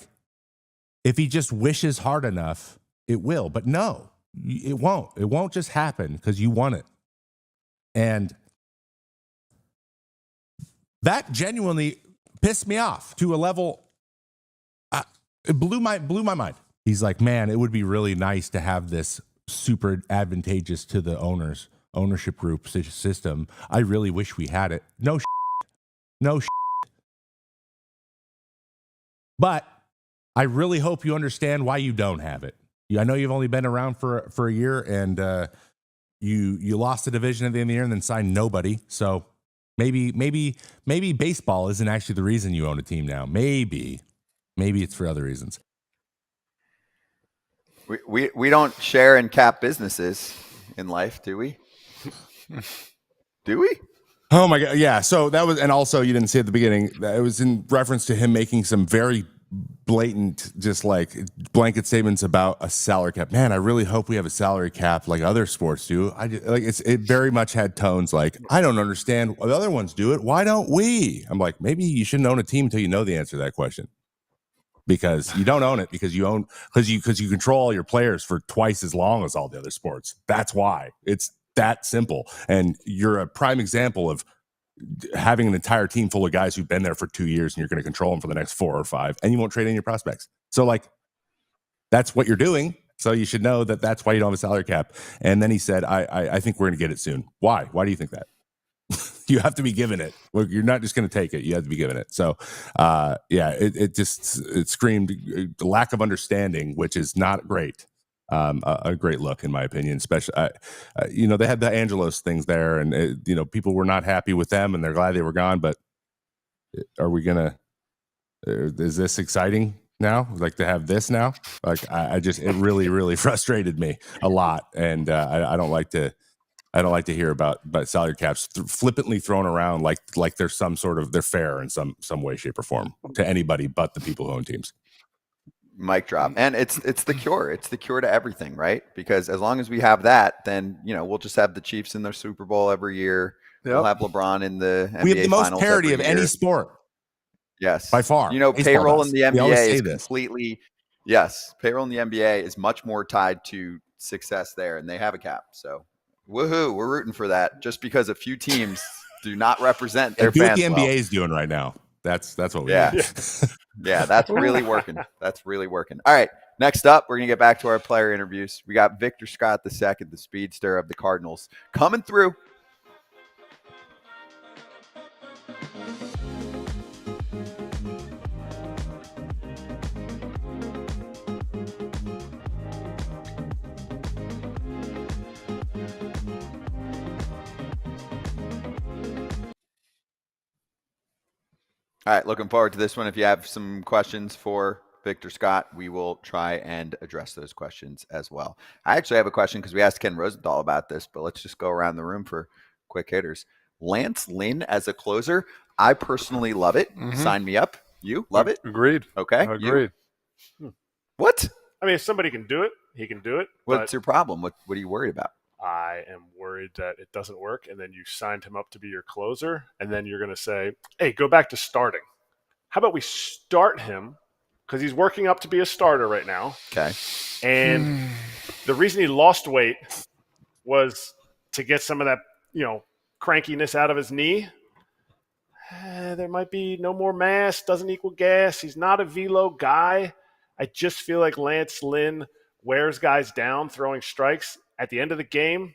if he just wishes hard enough, it will. But no, it won't. It won't just happen because you want it. And that genuinely pissed me off to a level. It blew my mind. He's like, man, it would be really nice to have this super advantageous to the ownership group system. I really wish we had it. No. But I really hope you understand why you don't have it. I know you've only been around for a year, and you lost the division at the end of the year and then signed nobody. So maybe baseball isn't actually the reason you own a team now. Maybe it's for other reasons. We don't share in cap businesses in life, do we? Do we? Oh my God. Yeah. So that was, and also you didn't say at the beginning, that it was in reference to him making some very blatant, just like blanket statements about a salary cap. Man, I really hope we have a salary cap like other sports do. It very much had tones like, I don't understand the other ones do it. Why don't we? I'm like, maybe you shouldn't own a team until you know the answer to that question. because you don't own it because you control all your players for twice as long as all the other sports. That's why. It's that simple. And you're a prime example of having an entire team full of guys who've been there for 2 years and you're going to control them for the next 4 or 5 and you won't trade any of your prospects. So like, that's what you're doing. So you should know that that's why you don't have a salary cap. And then he said, I think we're going to get it soon. Why? Why do you think that? You have to be given it. Well, you're not just going to take it. You have to be given it. So, it screamed lack of understanding, which is not great. A great look, in my opinion. Especially, they had the Angelos things there, and people were not happy with them, and they're glad they were gone. But are we gonna? Is this exciting now? Like to have this now? Like it really, really frustrated me a lot, and I don't like to. I don't like to hear about salary caps flippantly thrown around like there's some sort of they're fair in some way, shape, or form to anybody but the people who own teams. Mic drop. And it's the cure. It's the cure to everything, right? Because as long as we have that, then we'll just have the Chiefs in their Super Bowl every year. Yep. We'll have LeBron in the NBA we have the most finals parity of year. Any sport. Yes, by far. Payroll in the NBA is completely. Yes, payroll in the NBA is much more tied to success there, and they have a cap. So. Woohoo! We're rooting for that. Just because a few teams do not represent their fans. What the NBA is doing right now. That's what we need. Yeah, that's really working. That's really working. All right, next up, we're gonna get back to our player interviews. We got Victor Scott II, the speedster of the Cardinals, coming through. All right, looking forward to this one. If you have some questions for Victor Scott, we will try and address those questions as well. I actually have a question because we asked Ken Rosenthal about this, but let's just go around the room for quick hitters. Lance Lynn as a closer, I personally love it. Mm-hmm. Sign me up. You love it? Agreed. Okay. Agreed. What? I mean, if somebody can do it, he can do it. What's your problem? What are you worried about? I am worried that it doesn't work, and then you signed him up to be your closer, and then you're going to say, hey, go back to starting. How about we start him, because he's working up to be a starter right now. Okay. And the reason he lost weight was to get some of that, crankiness out of his knee. There might be no more mass, doesn't equal gas. He's not a velo guy. I just feel like Lance Lynn wears guys down throwing strikes. At the end of the game,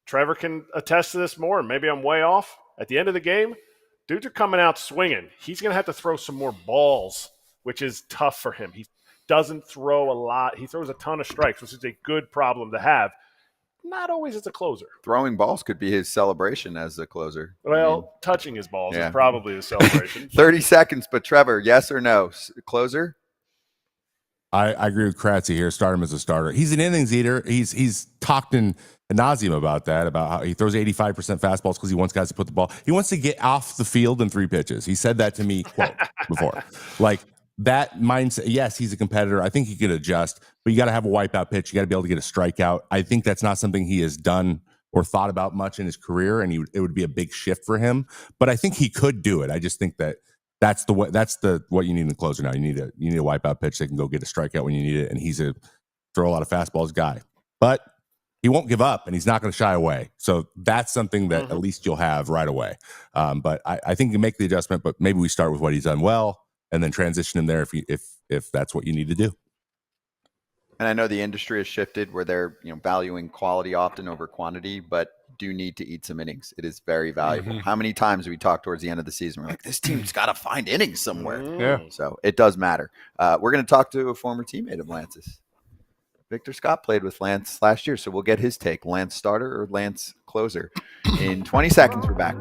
Trevor can attest to this more. Maybe I'm way off. At the end of the game, dudes are coming out swinging. He's going to have to throw some more balls, which is tough for him. He doesn't throw a lot. He throws a ton of strikes, which is a good problem to have. Not always as a closer. Throwing balls could be his celebration as a closer. Well, touching his balls is probably his celebration. 30 seconds, but Trevor, yes or no? Closer? I agree with Kratz here. Start him as a starter. He's an innings eater. He's talked in ad nauseum about how he throws 85% fastballs because he wants guys to put the ball. He wants to get off the field in 3 pitches. He said that to me before. Like that mindset. Yes, he's a competitor. I think he could adjust, but you got to have a wipeout pitch. You got to be able to get a strikeout. I think that's not something he has done or thought about much in his career, and it would be a big shift for him. But I think he could do it. I just think that. That's what you need in the closer now. You need a wipeout pitch that can go get a strikeout when you need it, and he's a throw a lot of fastballs guy. But he won't give up, and he's not going to shy away. So that's something that at least you'll have right away. But I think you can make the adjustment, but maybe we start with what he's done well, and then transition him there if that's what you need to do. And I know the industry has shifted where they're valuing quality often over quantity, but do need to eat some innings. It is very valuable. Mm-hmm. How many times do we talk towards the end of the season? We're like, this team's got to find innings somewhere. Yeah. So it does matter. We're going to talk to a former teammate of Lance's. Victor Scott played with Lance last year, so we'll get his take. Lance starter or Lance closer? In 20 seconds, we're back.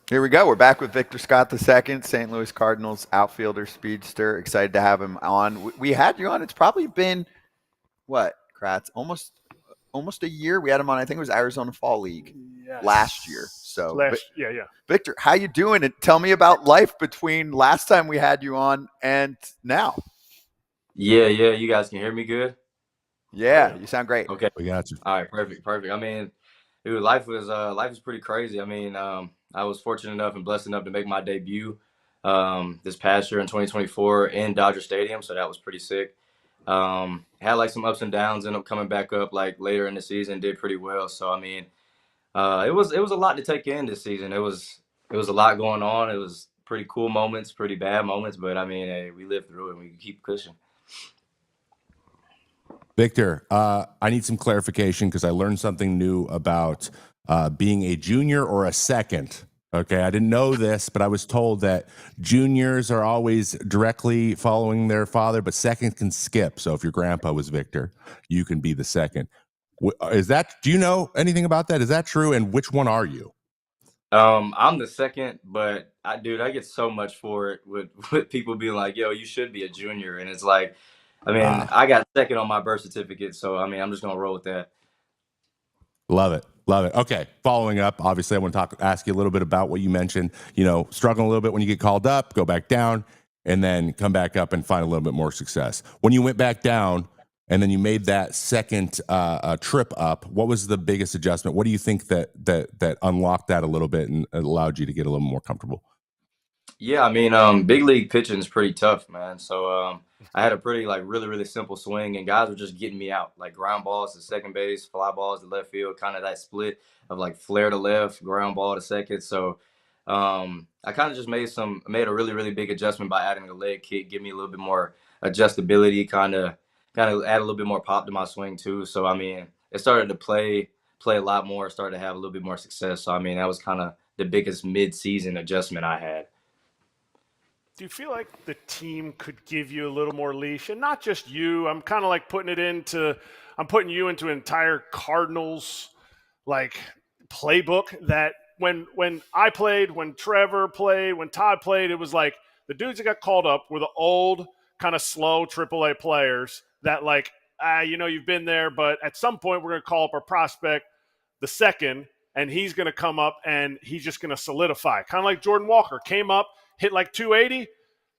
Here we go. We're back with Victor Scott II, St. Louis Cardinals outfielder, speedster. Excited to have him on. We had you on. It's probably been, Kratz, almost a year. We had him on, I think it was Arizona Fall League Yes. last year. So yeah. Victor, how you doing? And tell me about life between last time we had you on and now. Yeah, you guys can hear me good? Yeah, you sound great. Okay. We got you. All right, perfect. I mean, dude, life was pretty crazy. I mean, I was fortunate enough and blessed enough to make my debut this past year in 2024 in Dodger Stadium, so that was pretty sick. Had like some ups and downs, ended up coming back up like later in the season, did pretty well. So I mean, it was a lot to take in this season. It was a lot going on. It was pretty cool moments, pretty bad moments, but I mean, hey, we lived through it and we keep pushing. Victor, I need some clarification because I learned something new about being a junior or a second. Okay, I didn't know this, but I was told that juniors are always directly following their father, but second can skip. So if your grandpa was Victor, you can be the second. Is that? Do you know anything about that? Is that true? And which one are you? I'm the second, but I get so much for it with people being like, "Yo, you should be a junior," and it's like, I mean, I got second on my birth certificate, so I mean, I'm just gonna roll with that. Love it. Okay, following up, obviously, I want to ask you a little bit about what you mentioned. Struggling a little bit when you get called up, go back down, and then come back up and find a little bit more success. When you went back down, and then you made that second trip up, what was the biggest adjustment? What do you think that unlocked that a little bit and allowed you to get a little more comfortable? Yeah, I mean, big league pitching is pretty tough, man. So I had a pretty like really simple swing, and guys were just getting me out, like ground balls to second base, fly balls to left field, kind of that split of like flare to left, ground ball to second. So I kind of just made a really big adjustment by adding a leg kick, give me a little bit more adjustability, kind of add a little bit more pop to my swing too. So I mean, it started to play a lot more, started to have a little bit more success. So I mean, that was kind of the biggest mid-season adjustment I had. Do you feel like the team could give you a little more leash? And not just you. I'm kind of like putting you into an entire Cardinals like playbook that when I played, when Trevor played, when Todd played, it was like the dudes that got called up were the old kind of slow AAA players that like, you've been there, but at some point we're going to call up our prospect, the second, and he's going to come up and he's just going to solidify. Kind of like Jordan Walker came up, hit like 280,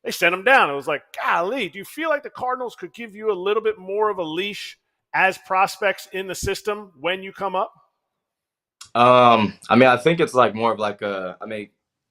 they sent him down. It was like, golly, do you feel like the Cardinals could give you a little bit more of a leash as prospects in the system when you come up? I mean, I think it's like more of like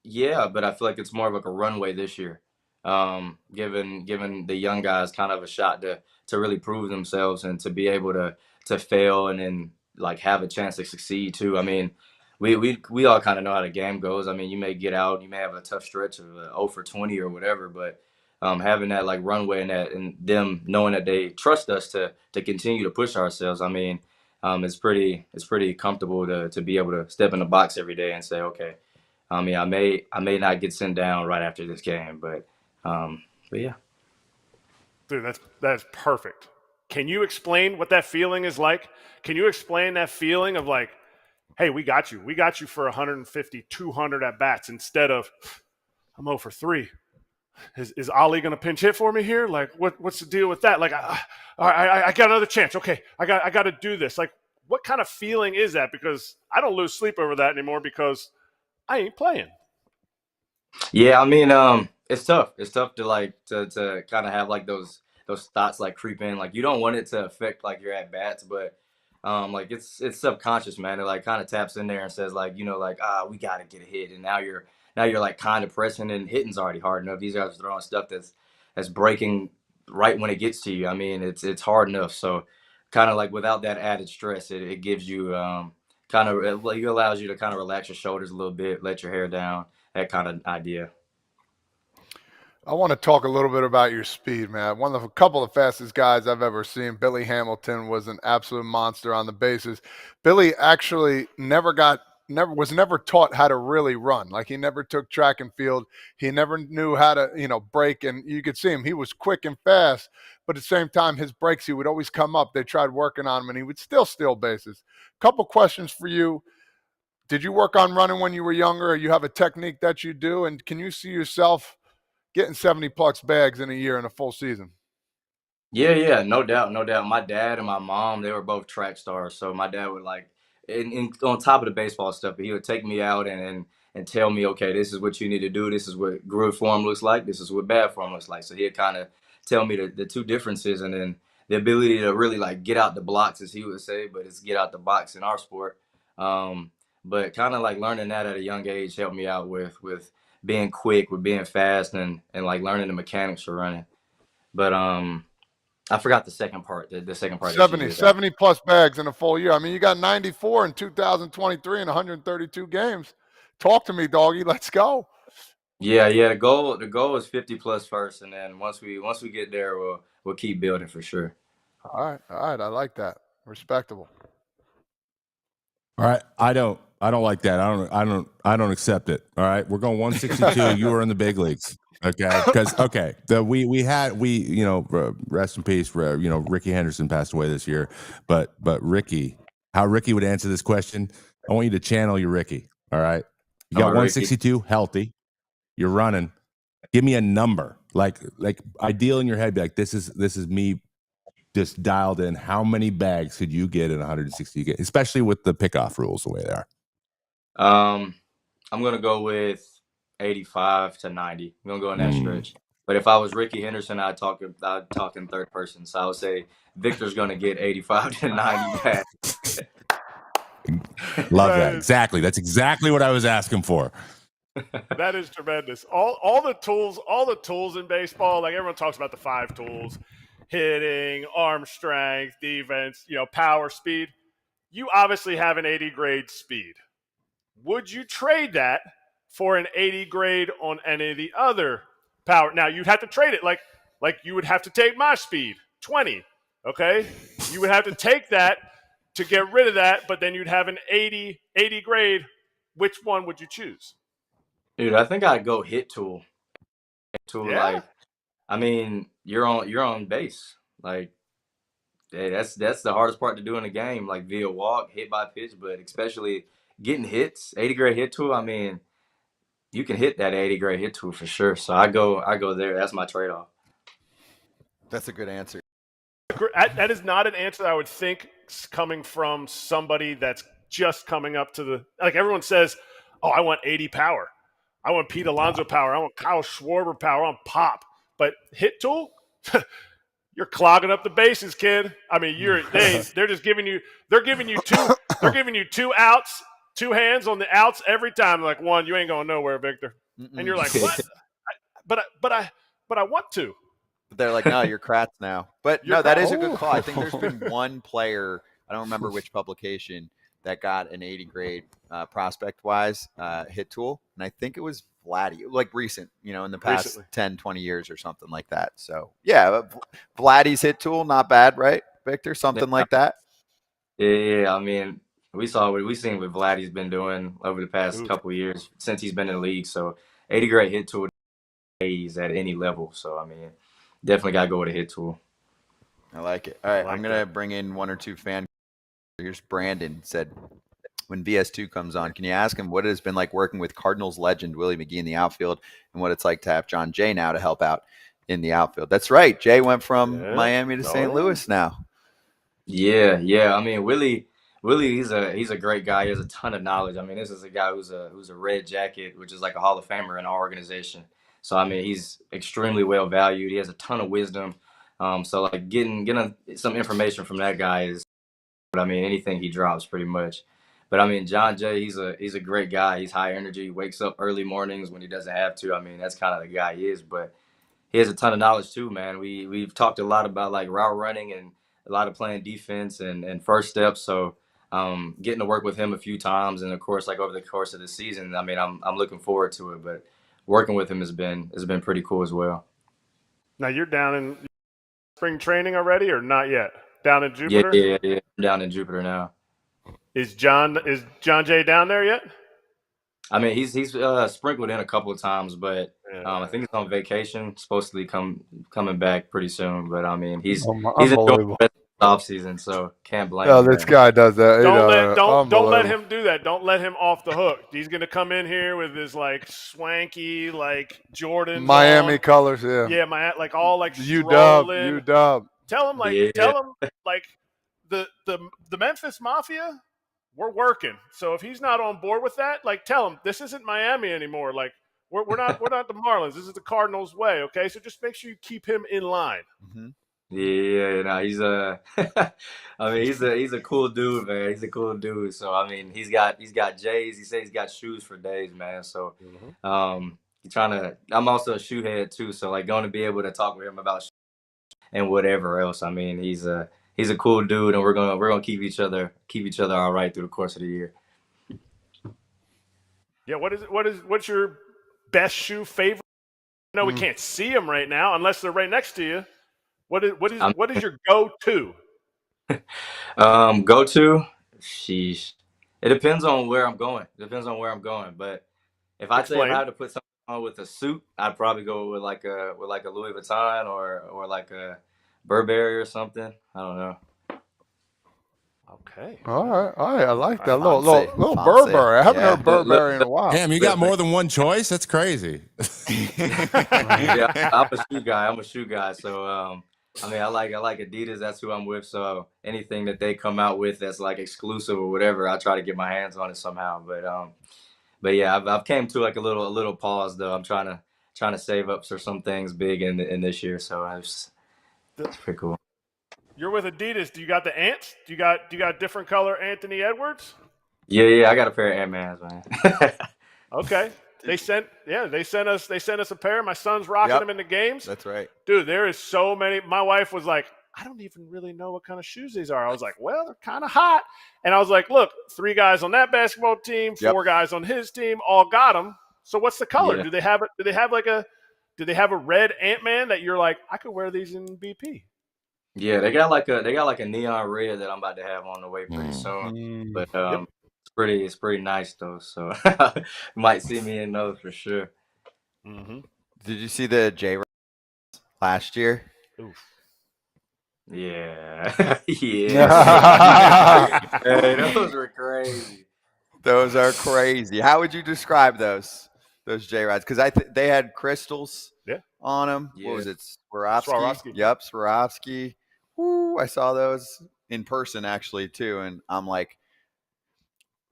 yeah, but I feel like it's more of like a runway this year. Giving the young guys kind of a shot to really prove themselves and to be able to fail and then like have a chance to succeed too. I mean, we all kind of know how the game goes. I mean, you may get out, you may have a tough stretch of 0 for 20 or whatever, but having that like runway and them knowing that they trust us to continue to push ourselves. I mean, it's pretty comfortable to be able to step in the box every day and say, okay, I mean, I may not get sent down right after this game, but yeah. Dude, that's perfect. Can you explain what that feeling is like? Can you explain that feeling of like, hey, we got you. We got you for 150, 200 at bats instead of I'm 0 for 3. Is Ali going to pinch hit for me here? Like, what's the deal with that? Like, I got another chance. Okay, I got to do this. Like, what kind of feeling is that? Because I don't lose sleep over that anymore because I ain't playing. Yeah, I mean, it's tough. It's tough to like to kind of have like those thoughts like creep in. Like you don't want it to affect like your at bats, but like it's subconscious, man. It like kind of taps in there and says like like we got to get a hit, and now you're like kind of pressing and hitting's already hard enough. These guys are throwing stuff that's breaking right when it gets to you. I mean, it's hard enough. So kind of like without that added stress, it gives you kind of it allows you to kind of relax your shoulders a little bit, let your hair down, that kind of idea. I want to talk a little bit about your speed, man. A couple of the fastest guys I've ever seen. Billy Hamilton was an absolute monster on the bases. Billy actually was never taught how to really run. Like he never took track and field. He never knew how to, break. And you could see him. He was quick and fast, but at the same time, his breaks, he would always come up. They tried working on him and he would still steal bases. Couple questions for you. Did you work on running when you were younger, or you have a technique that you do? And can you see yourself getting 70 plus bags in a year in a full season? Yeah, no doubt, no doubt. My dad and my mom, they were both track stars. So my dad would like, and on top of the baseball stuff, he would take me out and tell me, okay, this is what you need to do. This is what good form looks like. This is what bad form looks like. So he'd kind of tell me the two differences, and then the ability to really like get out the blocks, as he would say, but it's get out the box in our sport. But kind of like learning that at a young age helped me out with being quick, with being fast, and like learning the mechanics for running. But I forgot the second part. The second part. 70 plus bags in a full year. I mean, you got 94 in 2023 and 132 games. Talk to me, doggy. Let's go. Yeah. The goal is 50 plus first, and then once we get there, we'll keep building for sure. All right. I like that. Respectable. All right, I don't like that. I don't accept it. All right, we're going 162. You are in the big leagues. Okay, because rest in peace. Ricky Henderson passed away this year, but Ricky, how Ricky would answer this question, I want you to channel your Ricky. All right, you got 162 healthy. You're running. Give me a number, like ideal in your head. Be like, this is me. Just dialed in. How many bags could you get in 160 games, especially with the pickoff rules the way they are? I'm gonna go with 85 to 90. I'm gonna go in that stretch. But if I was Ricky Henderson, I'd talk in third person. So I would say Victor's gonna get 85 to 90 bags. Love that. Exactly. That's exactly what I was asking for. That is tremendous. All the tools in baseball, like everyone talks about the 5 tools: hitting, arm strength, defense, power, speed. You obviously have an 80 grade speed. Would you trade that for an 80 grade on any of the other power? Now you'd have to trade it like you would have to take my speed, 20. Okay, you would have to take that to get rid of that, but then you'd have an 80 grade. Which one would you choose? Dude, I think I'd go hit tool. Yeah. Like, I mean, you're on base. Like, hey, that's the hardest part to do in the game, like via walk, hit by pitch, but especially getting hits, 80 grade hit tool. I mean, you can hit that 80 grade hit tool for sure. So I go there. That's my trade off. That's a good answer. That is not an answer that I would think coming from somebody that's just coming up to the, like everyone says, oh, I want 80 power. I want Pete Alonso power. I want Kyle Schwarber power. I want pop. But hit tool, you're clogging up the bases, kid. I mean, they're just giving you two outs, 2 hands on the outs every time. Like, one, you ain't going nowhere, Victor. And you're like, what? But I want to. But they're like, no, you're Kratz now. But no, that is a good call. I think there's been one player, I don't remember which publication, that got an 80 grade prospect-wise hit tool. And I think it was Vladdy, like recent, in the past 10, 20 years or something like that. So, yeah, Vladdy's hit tool, not bad, right, Victor? Something like that? Yeah. I mean, we've seen what Vladdy's been doing over the past couple of years since he's been in the league. So 80 grade hit tool is at any level. So, I mean, definitely got to go with a hit tool. I like it. All right, I'm going to bring in one or two fan. Here's Brandon said, when VS2 comes on, can you ask him what it has been like working with Cardinals legend Willie McGee in the outfield and what it's like to have John Jay now to help out in the outfield? That's right. Jay went from Miami to St. Louis now. Yeah. I mean, Willie, he's a great guy. He has a ton of knowledge. I mean, this is a guy who's a red jacket, which is like a Hall of Famer in our organization. So, I mean, he's extremely well valued. He has a ton of wisdom. So like getting some information from that guy is, I mean, anything he drops pretty much. But I mean, John Jay, he's a great guy. He's high energy. He wakes up early mornings when he doesn't have to. I mean, that's kind of the guy he is. But he has a ton of knowledge too, man. We've talked a lot about like route running and a lot of playing defense and first steps. So getting to work with him a few times, and of course, like over the course of the season, I mean, I'm looking forward to it. But working with him has been pretty cool as well. Now you're down in spring training already, or not yet? Down in Jupiter? Yeah. I'm down in Jupiter now. Is John Jay down there yet? I mean, he's sprinkled in a couple of times, but I think he's on vacation. Supposedly coming back pretty soon. But I mean, he's enjoying the off season, so can't blame him. Oh, this guy does that. Don't let him do that. Don't let him off the hook. He's gonna come in here with his like swanky like Jordan Miami colors. Yeah, like all like UW. Tell him like the Memphis Mafia, we're working. So if he's not on board with that, like tell him this isn't Miami anymore. Like we're not the Marlins. This is the Cardinals way. Okay, so just make sure you keep him in line. Mm-hmm. Yeah, no, he's a. I mean, he's a cool dude, man. He's a cool dude. So I mean, he's got J's. He says he's got shoes for days, man. So, he's trying to. I'm also a shoe head too. So like, going to be able to talk with him about and whatever else. I mean, he's a cool dude, and we're gonna keep each other all right through the course of the year. Yeah. What's your best shoe favorite? No, we can't see them right now unless they're right next to you. What is your go-to? Go-to? Sheesh. It depends on where I'm going. But if I had to put something on with a suit, I'd probably go with like a Louis Vuitton or like a Burberry or something. I don't know. Okay. All right. I like that little Fancy. Burberry. I haven't Yeah. heard Burberry in a while. Damn, you got more than one choice? That's crazy. Yeah, I'm a shoe guy. So I mean, I like Adidas. That's who I'm with. So anything that they come out with that's like exclusive or whatever, I try to get my hands on it somehow. But yeah, I've came to like a little pause though. I'm trying to save up for some things big in this year. So it's pretty cool. You're with Adidas. Do you got the ants? Do you got different color Anthony Edwards? Yeah, I got a pair of Ant-Mans, man. Okay. They sent us a pair. My son's rocking them in the games. That's right. Dude, there is so many. My wife was like, I don't even really know what kind of shoes these are. I was like, well, they're kind of hot. And I was like, look, 3 guys on that basketball team, 4 guys on his team, all got them. So what's the color? Yeah. Do they have a red Ant-Man that you're like, I could wear these in BP? Yeah, they got like a neon red that I'm about to have on the way pretty soon. But it's pretty nice though. So you might see me in those for sure. Mm-hmm. Did you see the J last year? Oof. Yeah. Yeah. Hey, those were crazy. Those are crazy. How would you describe those J Rides? Because they had crystals on them. Yeah. What was it? Swarovski. Yep, Swarovski. Woo, I saw those in person actually too, and I'm like,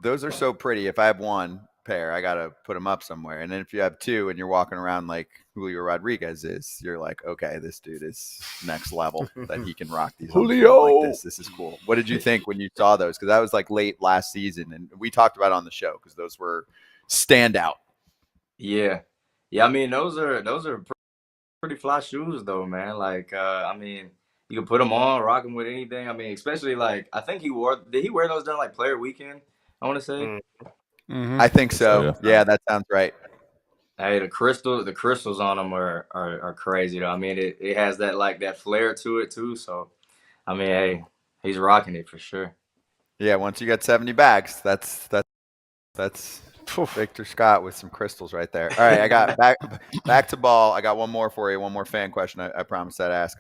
those are so pretty. If I have one pair, I gotta put them up somewhere. And then if you have 2 and you're walking around like Julio Rodriguez is, you're like, okay, this dude is next level that he can rock these Julio like this. This is cool. What did you think when you saw those? Because that was like late last season, and we talked about it on the show because those were standout. Yeah. I mean, those are pretty fly shoes though, man. Like, I mean, you can put them on, rock them with anything. I mean, especially like, I think did he wear those during like Player Weekend? I want to say. Mm-hmm. I think so. Yeah, that sounds right. Hey, the crystals on them are crazy though. I mean, it has that flair to it too. So, I mean, hey, he's rocking it for sure. Yeah, once you get 70 bags, that's Victor Scott with some crystals right there. All right, I got back to ball. I got one more for you, one more fan question I promised I'd ask.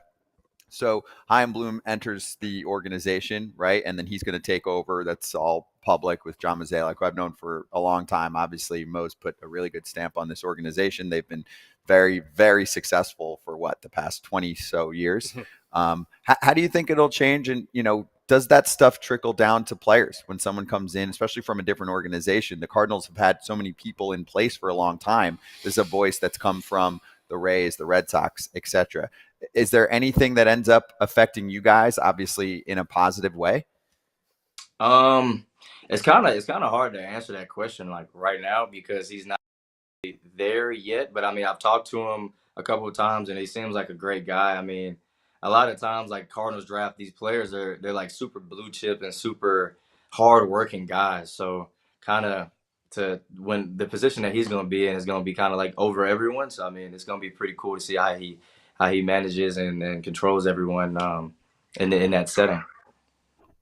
So Chaim Bloom enters the organization, right? And then he's going to take over. That's all public with John Mozeliak, who I've known for a long time. Obviously, Mo's put a really good stamp on this organization. They've been very, very successful for the past 20 so years. How do you think it'll change? And, does that stuff trickle down to players when someone comes in, especially from a different organization? The Cardinals have had so many people in place for a long time. There's a voice that's come from the Rays, the Red Sox, etc. Is there anything that ends up affecting you guys, obviously in a positive way? It's kind of hard to answer that question like right now because he's not there yet. But I mean, I've talked to him a couple of times, and he seems like a great guy. I mean, a lot of times, like Cardinals draft these players, they're like super blue chip and super hard working guys. So kind of when the position that he's going to be in is going to be kind of like over everyone. So I mean, it's going to be pretty cool to see how he manages and controls everyone in that setting.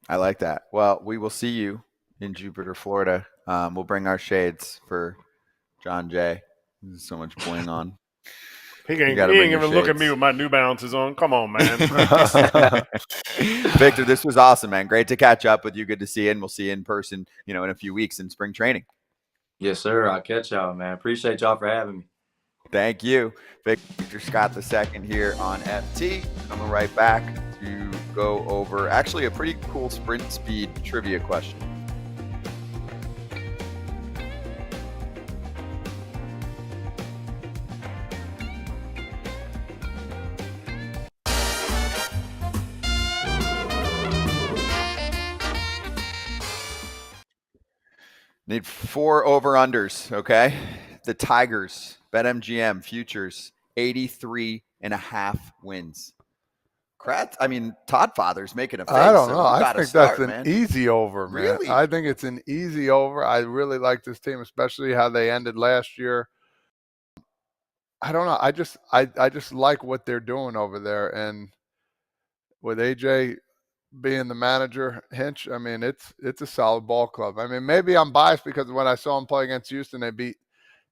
I like that. Well, we will see you in Jupiter, Florida. We'll bring our shades for John Jay. There's so much bling on. He ain't even look at me with my New Balances on. Come on, man. Victor, this was awesome, man. Great to catch up with you. Good to see you, and we'll see you in person, in a few weeks in spring training. Yes, sir. I'll catch y'all, man. Appreciate y'all for having me. Thank you. Victor Scott II here on FT. Coming right back to go over actually a pretty cool sprint speed trivia question. Need 4 over-unders, okay? The Tigers, BetMGM futures, 83.5 wins. Todd Father's making a face. I don't so know. you I gotta think start, that's man. an easy over, man. Really? I think it's an easy over. I really like this team, especially how they ended last year. I don't know. I just like what they're doing over there, and with AJ being the manager, Hinch, I mean, it's a solid ball club. I mean, maybe I'm biased because when I saw them play against Houston, they beat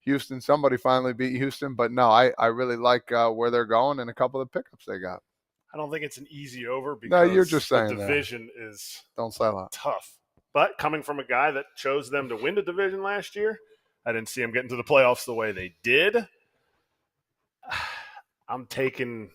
Houston. Somebody finally beat Houston, but no, I really like where they're going and a couple of pickups they got. I don't think it's an easy over because No, you're just saying the division is Don't say that. tough. But coming from a guy that chose them to win the division last year, I didn't see them getting to the playoffs the way they did. I'm taking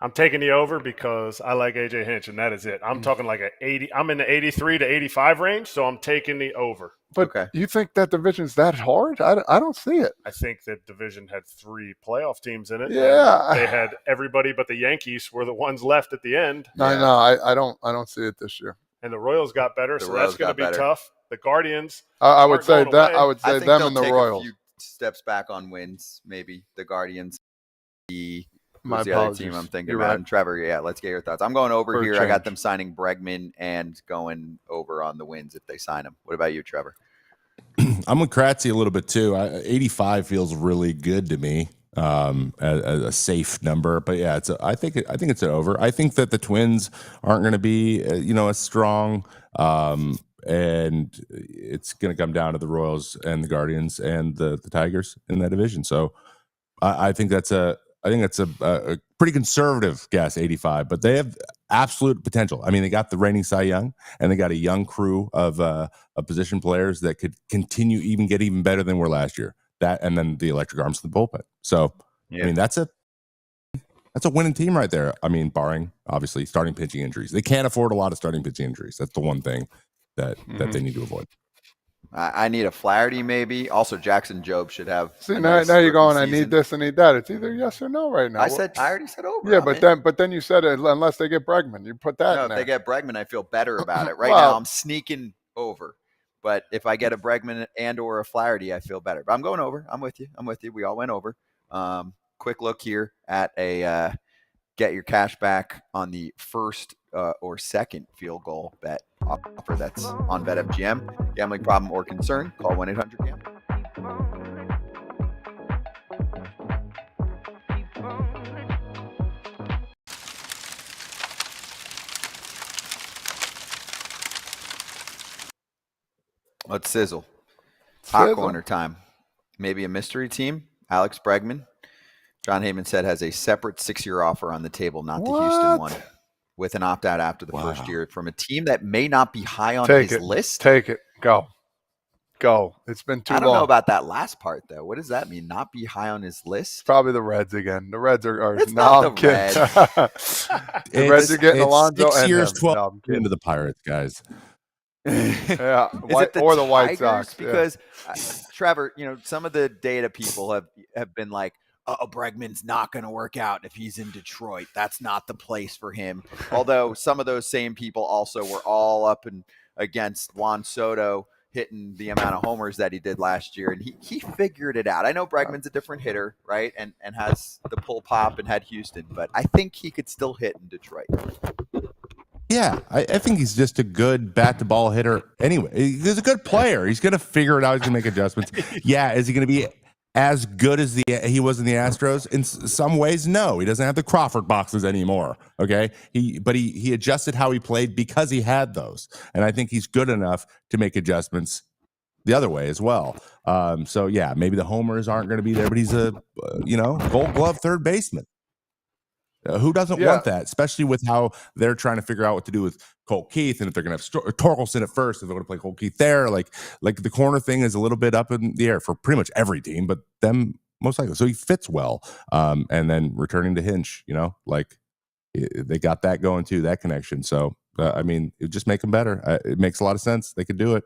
the over because I like AJ Hinch, and that is it. I'm talking like a 80. I'm in the 83 to 85 range, so I'm taking the over. But Okay. You think that division's that hard? I don't see it. I think that division had 3 playoff teams in it. Yeah. They had everybody but the Yankees were the ones left at the end. I know. I don't see it this year. And the Royals got better, The so Royals that's going to got be better. tough. The Guardians, I would say going that. away. I would I say think them they'll and the take Royals. a few steps back on wins, maybe. The Guardians. My Who's the other apologies. team I'm thinking You're about? right. And Trevor, yeah, let's get your thoughts. I'm going over For a here. I got change. them signing Bregman and going over on the wins if they sign him. What about you, Trevor? I'm with Kratzy a little bit too. 85 feels really good to me, as a safe number. But yeah, I think it's an over. I think that the Twins aren't going to be as strong, and it's going to come down to the Royals and the Guardians and the Tigers in that division. So I think that's a pretty conservative guess, 85. But they have absolute potential. I mean, they got the reigning Cy Young, and they got a young crew of position players that could continue get even better than were last year. That and then the electric arms of the bullpen. So Yeah. I mean, that's a winning team right there. I mean, barring obviously starting pitching injuries. They can't afford a lot of starting pitching injuries. That's the one thing that they need to avoid. I need a Flaherty, maybe. Also, Jackson Jobe should have. See, a now nice you're rookie going. I season. need this. I need that. It's either yes or no right now. I already said over. Yeah, I'm but in. then you said it, unless they get Bregman, you put that No, in if there. they get Bregman, I feel better about it. Right Well- now, I'm sneaking over. But if I get a Bregman and or a Flaherty, I feel better. But I'm going over. I'm with you. We all went over. Quick look here at a get your cash back on the first or second field goal bet offer that's on BetMGM. Gambling problem or concern? Call 1-800-GAMBLER. Let's sizzle. Hot Sizzle. corner time. Maybe a mystery team. Alex Bregman. John Heyman said has a separate 6-year offer on the table, not the Houston one, with an opt-out after the first year from a team that may not be high on Take his it. list. Take it. Go. It's been too I long. don't know about that last part, though. What does that mean? Not be high on his list? Probably the Reds again. The Reds are. It's no, not I'm the kidding. The Reds are getting Alonso 6 and years, him. 12 No, I'm kidding. into the Pirates, guys. Yeah, Is it the or the White Tigers? Sox? Yeah. Because Trevor, some of the data people have been like, "Oh, Bregman's not going to work out if he's in Detroit. That's not the place for him." Although some of those same people also were all up and against Juan Soto hitting the amount of homers that he did last year, and he figured it out. I know Bregman's a different hitter, right, and has the pull pop and had Houston, but I think he could still hit in Detroit. Yeah, I think he's just a good bat-to-ball hitter anyway. He's a good player. He's going to figure it out. He's going to make adjustments. Yeah, is he going to be as good as he was in the Astros? In some ways, no. He doesn't have the Crawford boxes anymore, okay? But he adjusted how he played because he had those. And I think he's good enough to make adjustments the other way as well. So, yeah, maybe the homers aren't going to be there, but he's a, Gold Glove third baseman. Who doesn't want that, especially with how they're trying to figure out what to do with Colt Keith, and if they're going to have Torkelson at first, if they're going to play Colt Keith there, like the corner thing is a little bit up in the air for pretty much every team, but them most likely. So he fits well. And then returning to Hinch, like they got that going too, that connection. So, I mean, it would just make them better. It makes a lot of sense. They could do it.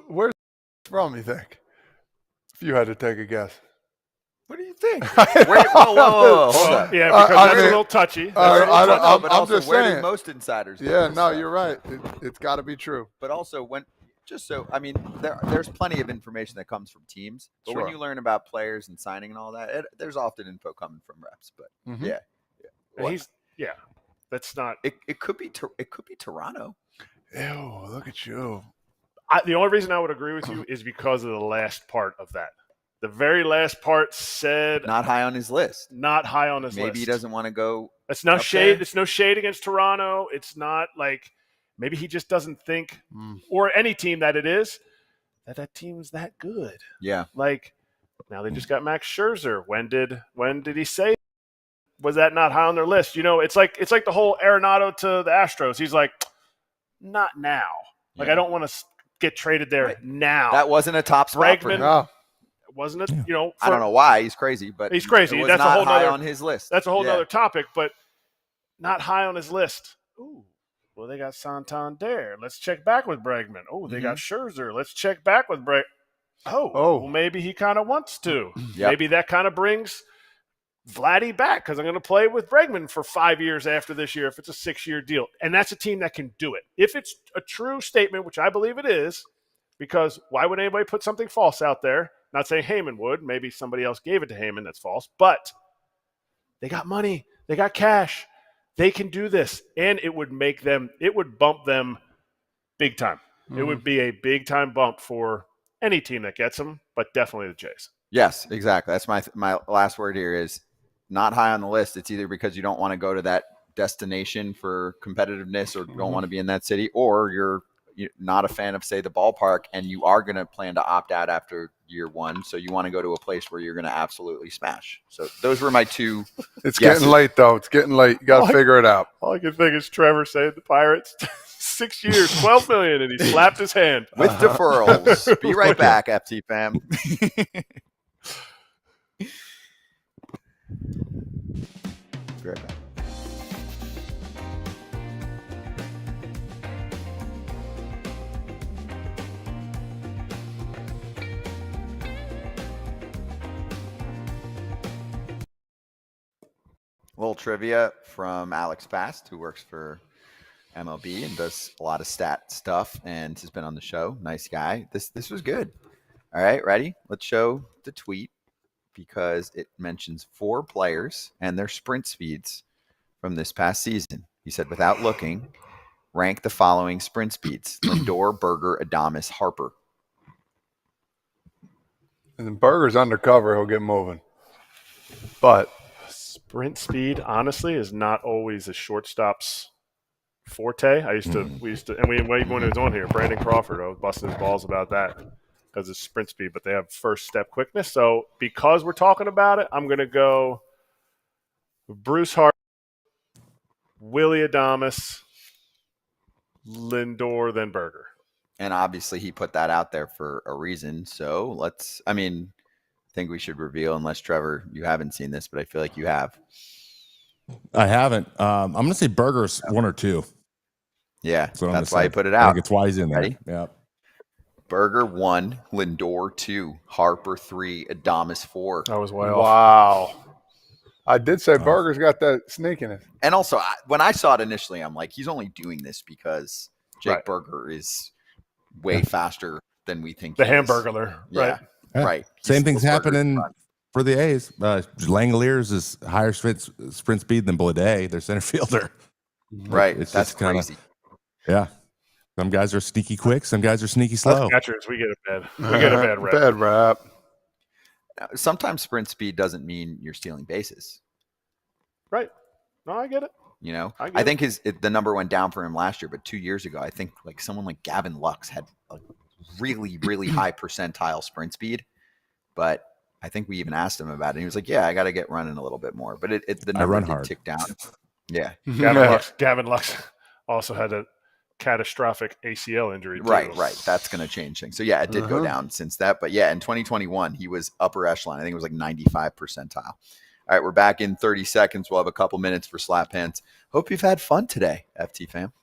Where's from, you think? If you had to take a guess. What do you think? Whoa, hold on. Yeah, because that's a little touchy. But I'm also, just where saying. did most insiders get Yeah, this no, stuff? you're right. It's got to be true. But also, there's plenty of information that comes from teams. But Sure. when you learn about players and signing and all that, there's often info coming from reps. But Mhm. yeah. And that's not. It could be Toronto. Ew, look at you. The only reason I would agree with you is because of the last part of that. The very last part said Not high on his list. not high on his list. Maybe he doesn't want to go. It's no up shade. there. It's no shade against Toronto. It's not like maybe he just doesn't think, or any team that it is, that team's that good. Yeah. Like now they just got Max Scherzer. When did he say? Was that not high on their list? It's like the whole Arenado to the Astros. He's like, not now. Like Yeah. I don't want to get traded there now. That wasn't a top spot for Bregman, him. No. wasn't it? I don't know why he's crazy, but He's crazy. It was That's a not whole high nother- on his list. That's a whole Yeah. other topic, but not high on his list. Ooh, well, they got Santander. Let's check back with Bregman. Oh, they got Scherzer. Let's check back with Bregman. Oh, well, maybe he kind of wants to. Yep. Maybe that kind of brings Vladdy back because I'm going to play with Bregman for 5 years after this year if it's a 6-year deal. And that's a team that can do it. If it's a true statement, which I believe it is, because why would anybody put something false out there? Not saying Heyman would. Maybe somebody else gave it to Heyman that's false. But they got money. They got cash. They can do this. And it would bump them big time. It would be a big time bump for any team that gets them, but definitely the Jays. Yes, exactly. That's my last word here is not high on the list. It's either because you don't want to go to that destination for competitiveness or don't want to be in that city, or you're not a fan of, say, the ballpark, and you are going to plan to opt out after year one. So you want to go to a place where you're going to absolutely smash. So those were my two. It's guesses. getting late, though. It's getting late. You got to figure it out. All I can think is Trevor saying the Pirates 6 years, $12 million, and he slapped his hand. With deferrals. Be right back, FT fam. Be right back. A little trivia from Alex Fast, who works for MLB and does a lot of stat stuff and has been on the show. Nice guy. This was good. All right, ready? Let's show the tweet because it mentions 4 players and their sprint speeds from this past season. He said, without looking, rank the following sprint speeds: Lindor, Berger, Adames, Harper. And then Berger's undercover. He'll get moving. But Sprint speed, honestly, is not always a shortstop's forte. We used to, and even when he was on here, Brandon Crawford, I was busting his balls about that because it's sprint speed, but they have first step quickness. So because we're talking about it, I'm going to go Bruce Hart, Willie Adames, Lindor, then Berger. And obviously he put that out there for a reason. So I think we should reveal, unless Trevor, you haven't seen this, but I feel like you have. I haven't. I'm going to say Berger's 1 or 2. Yeah, That's that's why he put it I out. think it's why he's in there. Ready? Yeah. Berger 1, Lindor 2, Harper 3, Adames 4. That was way off. wow. I did say Berger's got that sneakiness. And also, when I saw it initially, I'm like, he's only doing this because Jake Right. Berger is way faster than we think. The he is. Hamburglar, Yeah, right? Yeah. right. Same He's thing's Berger's happening front. for the A's. Langoliers is higher sprint speed than Blade, their center fielder. Right. It's That's just kinda- crazy. Yeah. Some guys are sneaky quick. Some guys are sneaky slow. Us catchers, we get a bad rep. Bad rap. Now, sometimes sprint speed doesn't mean you're stealing bases. Right. No, I get it. You know, I get I think the number went down for him last year, but 2 years ago, I think like someone like Gavin Lux had a really, really high percentile sprint speed. But I think we even asked him about it. And he was like, "Yeah, I got to get running a little bit more." But the I number run did hard. tick down. Yeah, Gavin Lux also had catastrophic ACL injury. Too. Right. That's going to change things. So yeah, it did go down since that. But yeah, in 2021, he was upper echelon. I think it was like 95 percentile. All right, we're back in 30 seconds. We'll have a couple minutes for slap hands. Hope you've had fun today, FT fam.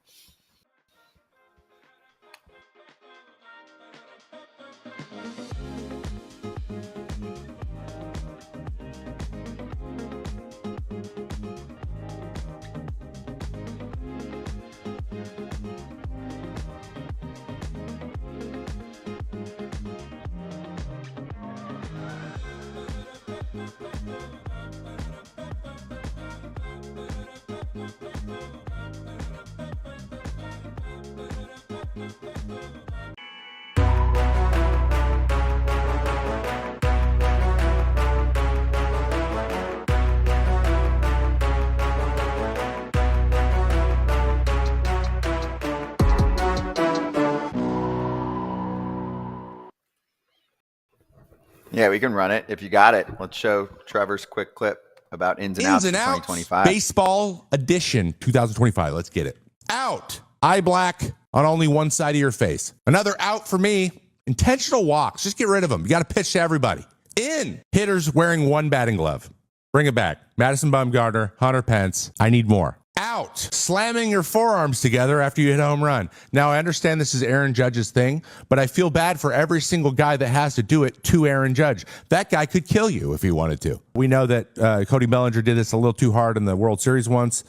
Yeah, we can run it. If you got it, let's show Trevor's quick clip about ins and outs of 2025. Baseball edition 2025. Let's get it. Out. Eye black on only one side of your face. Another out for me. Intentional walks. Just get rid of them. You got to pitch to everybody. In. Hitters wearing one batting glove. Bring it back. Madison Bumgarner, Hunter Pence. I need more. Out. Slamming your forearms together after you hit a home run. Now, I understand this is Aaron Judge's thing, but I feel bad for every single guy that has to do it to Aaron Judge. That guy could kill you if he wanted to. We know that Cody Bellinger did this a little too hard in the World Series once.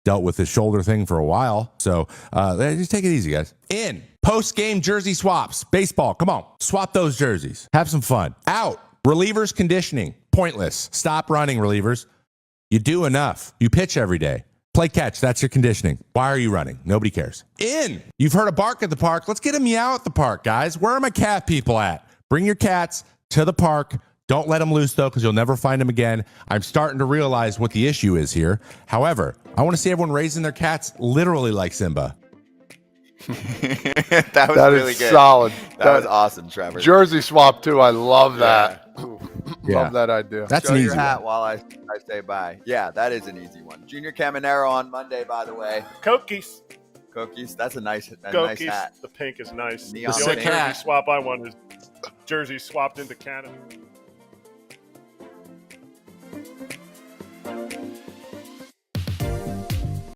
Dealt with his shoulder thing for a while. So just take it easy, guys. In. Post-game jersey swaps. Baseball. Come on. Swap those jerseys. Have some fun. Out. Relievers conditioning. Pointless. Stop running, relievers. You do enough. You pitch every day. Play catch. That's your conditioning. Why are you running? Nobody cares. In. You've heard a bark at the park. Let's get a meow at the park, guys. Where are my cat people at? Bring your cats to the park. Don't let them loose, though, because you'll never find them again. I'm starting to realize what the issue is here. However, I want to see everyone raising their cats literally like Simba. That was really good. Solid. That was awesome, Trevor. Jersey swap, too. I love that. Yeah. Love that idea. That's Show an your easy hat one. while I say bye. Yeah, that is an easy one. Junior Caminero on Monday, by the way. Cookies. Cookies. That's a nice Cookies. hat. The pink is nice. Neon The only pink. jersey swap I want is jersey swapped into Canada.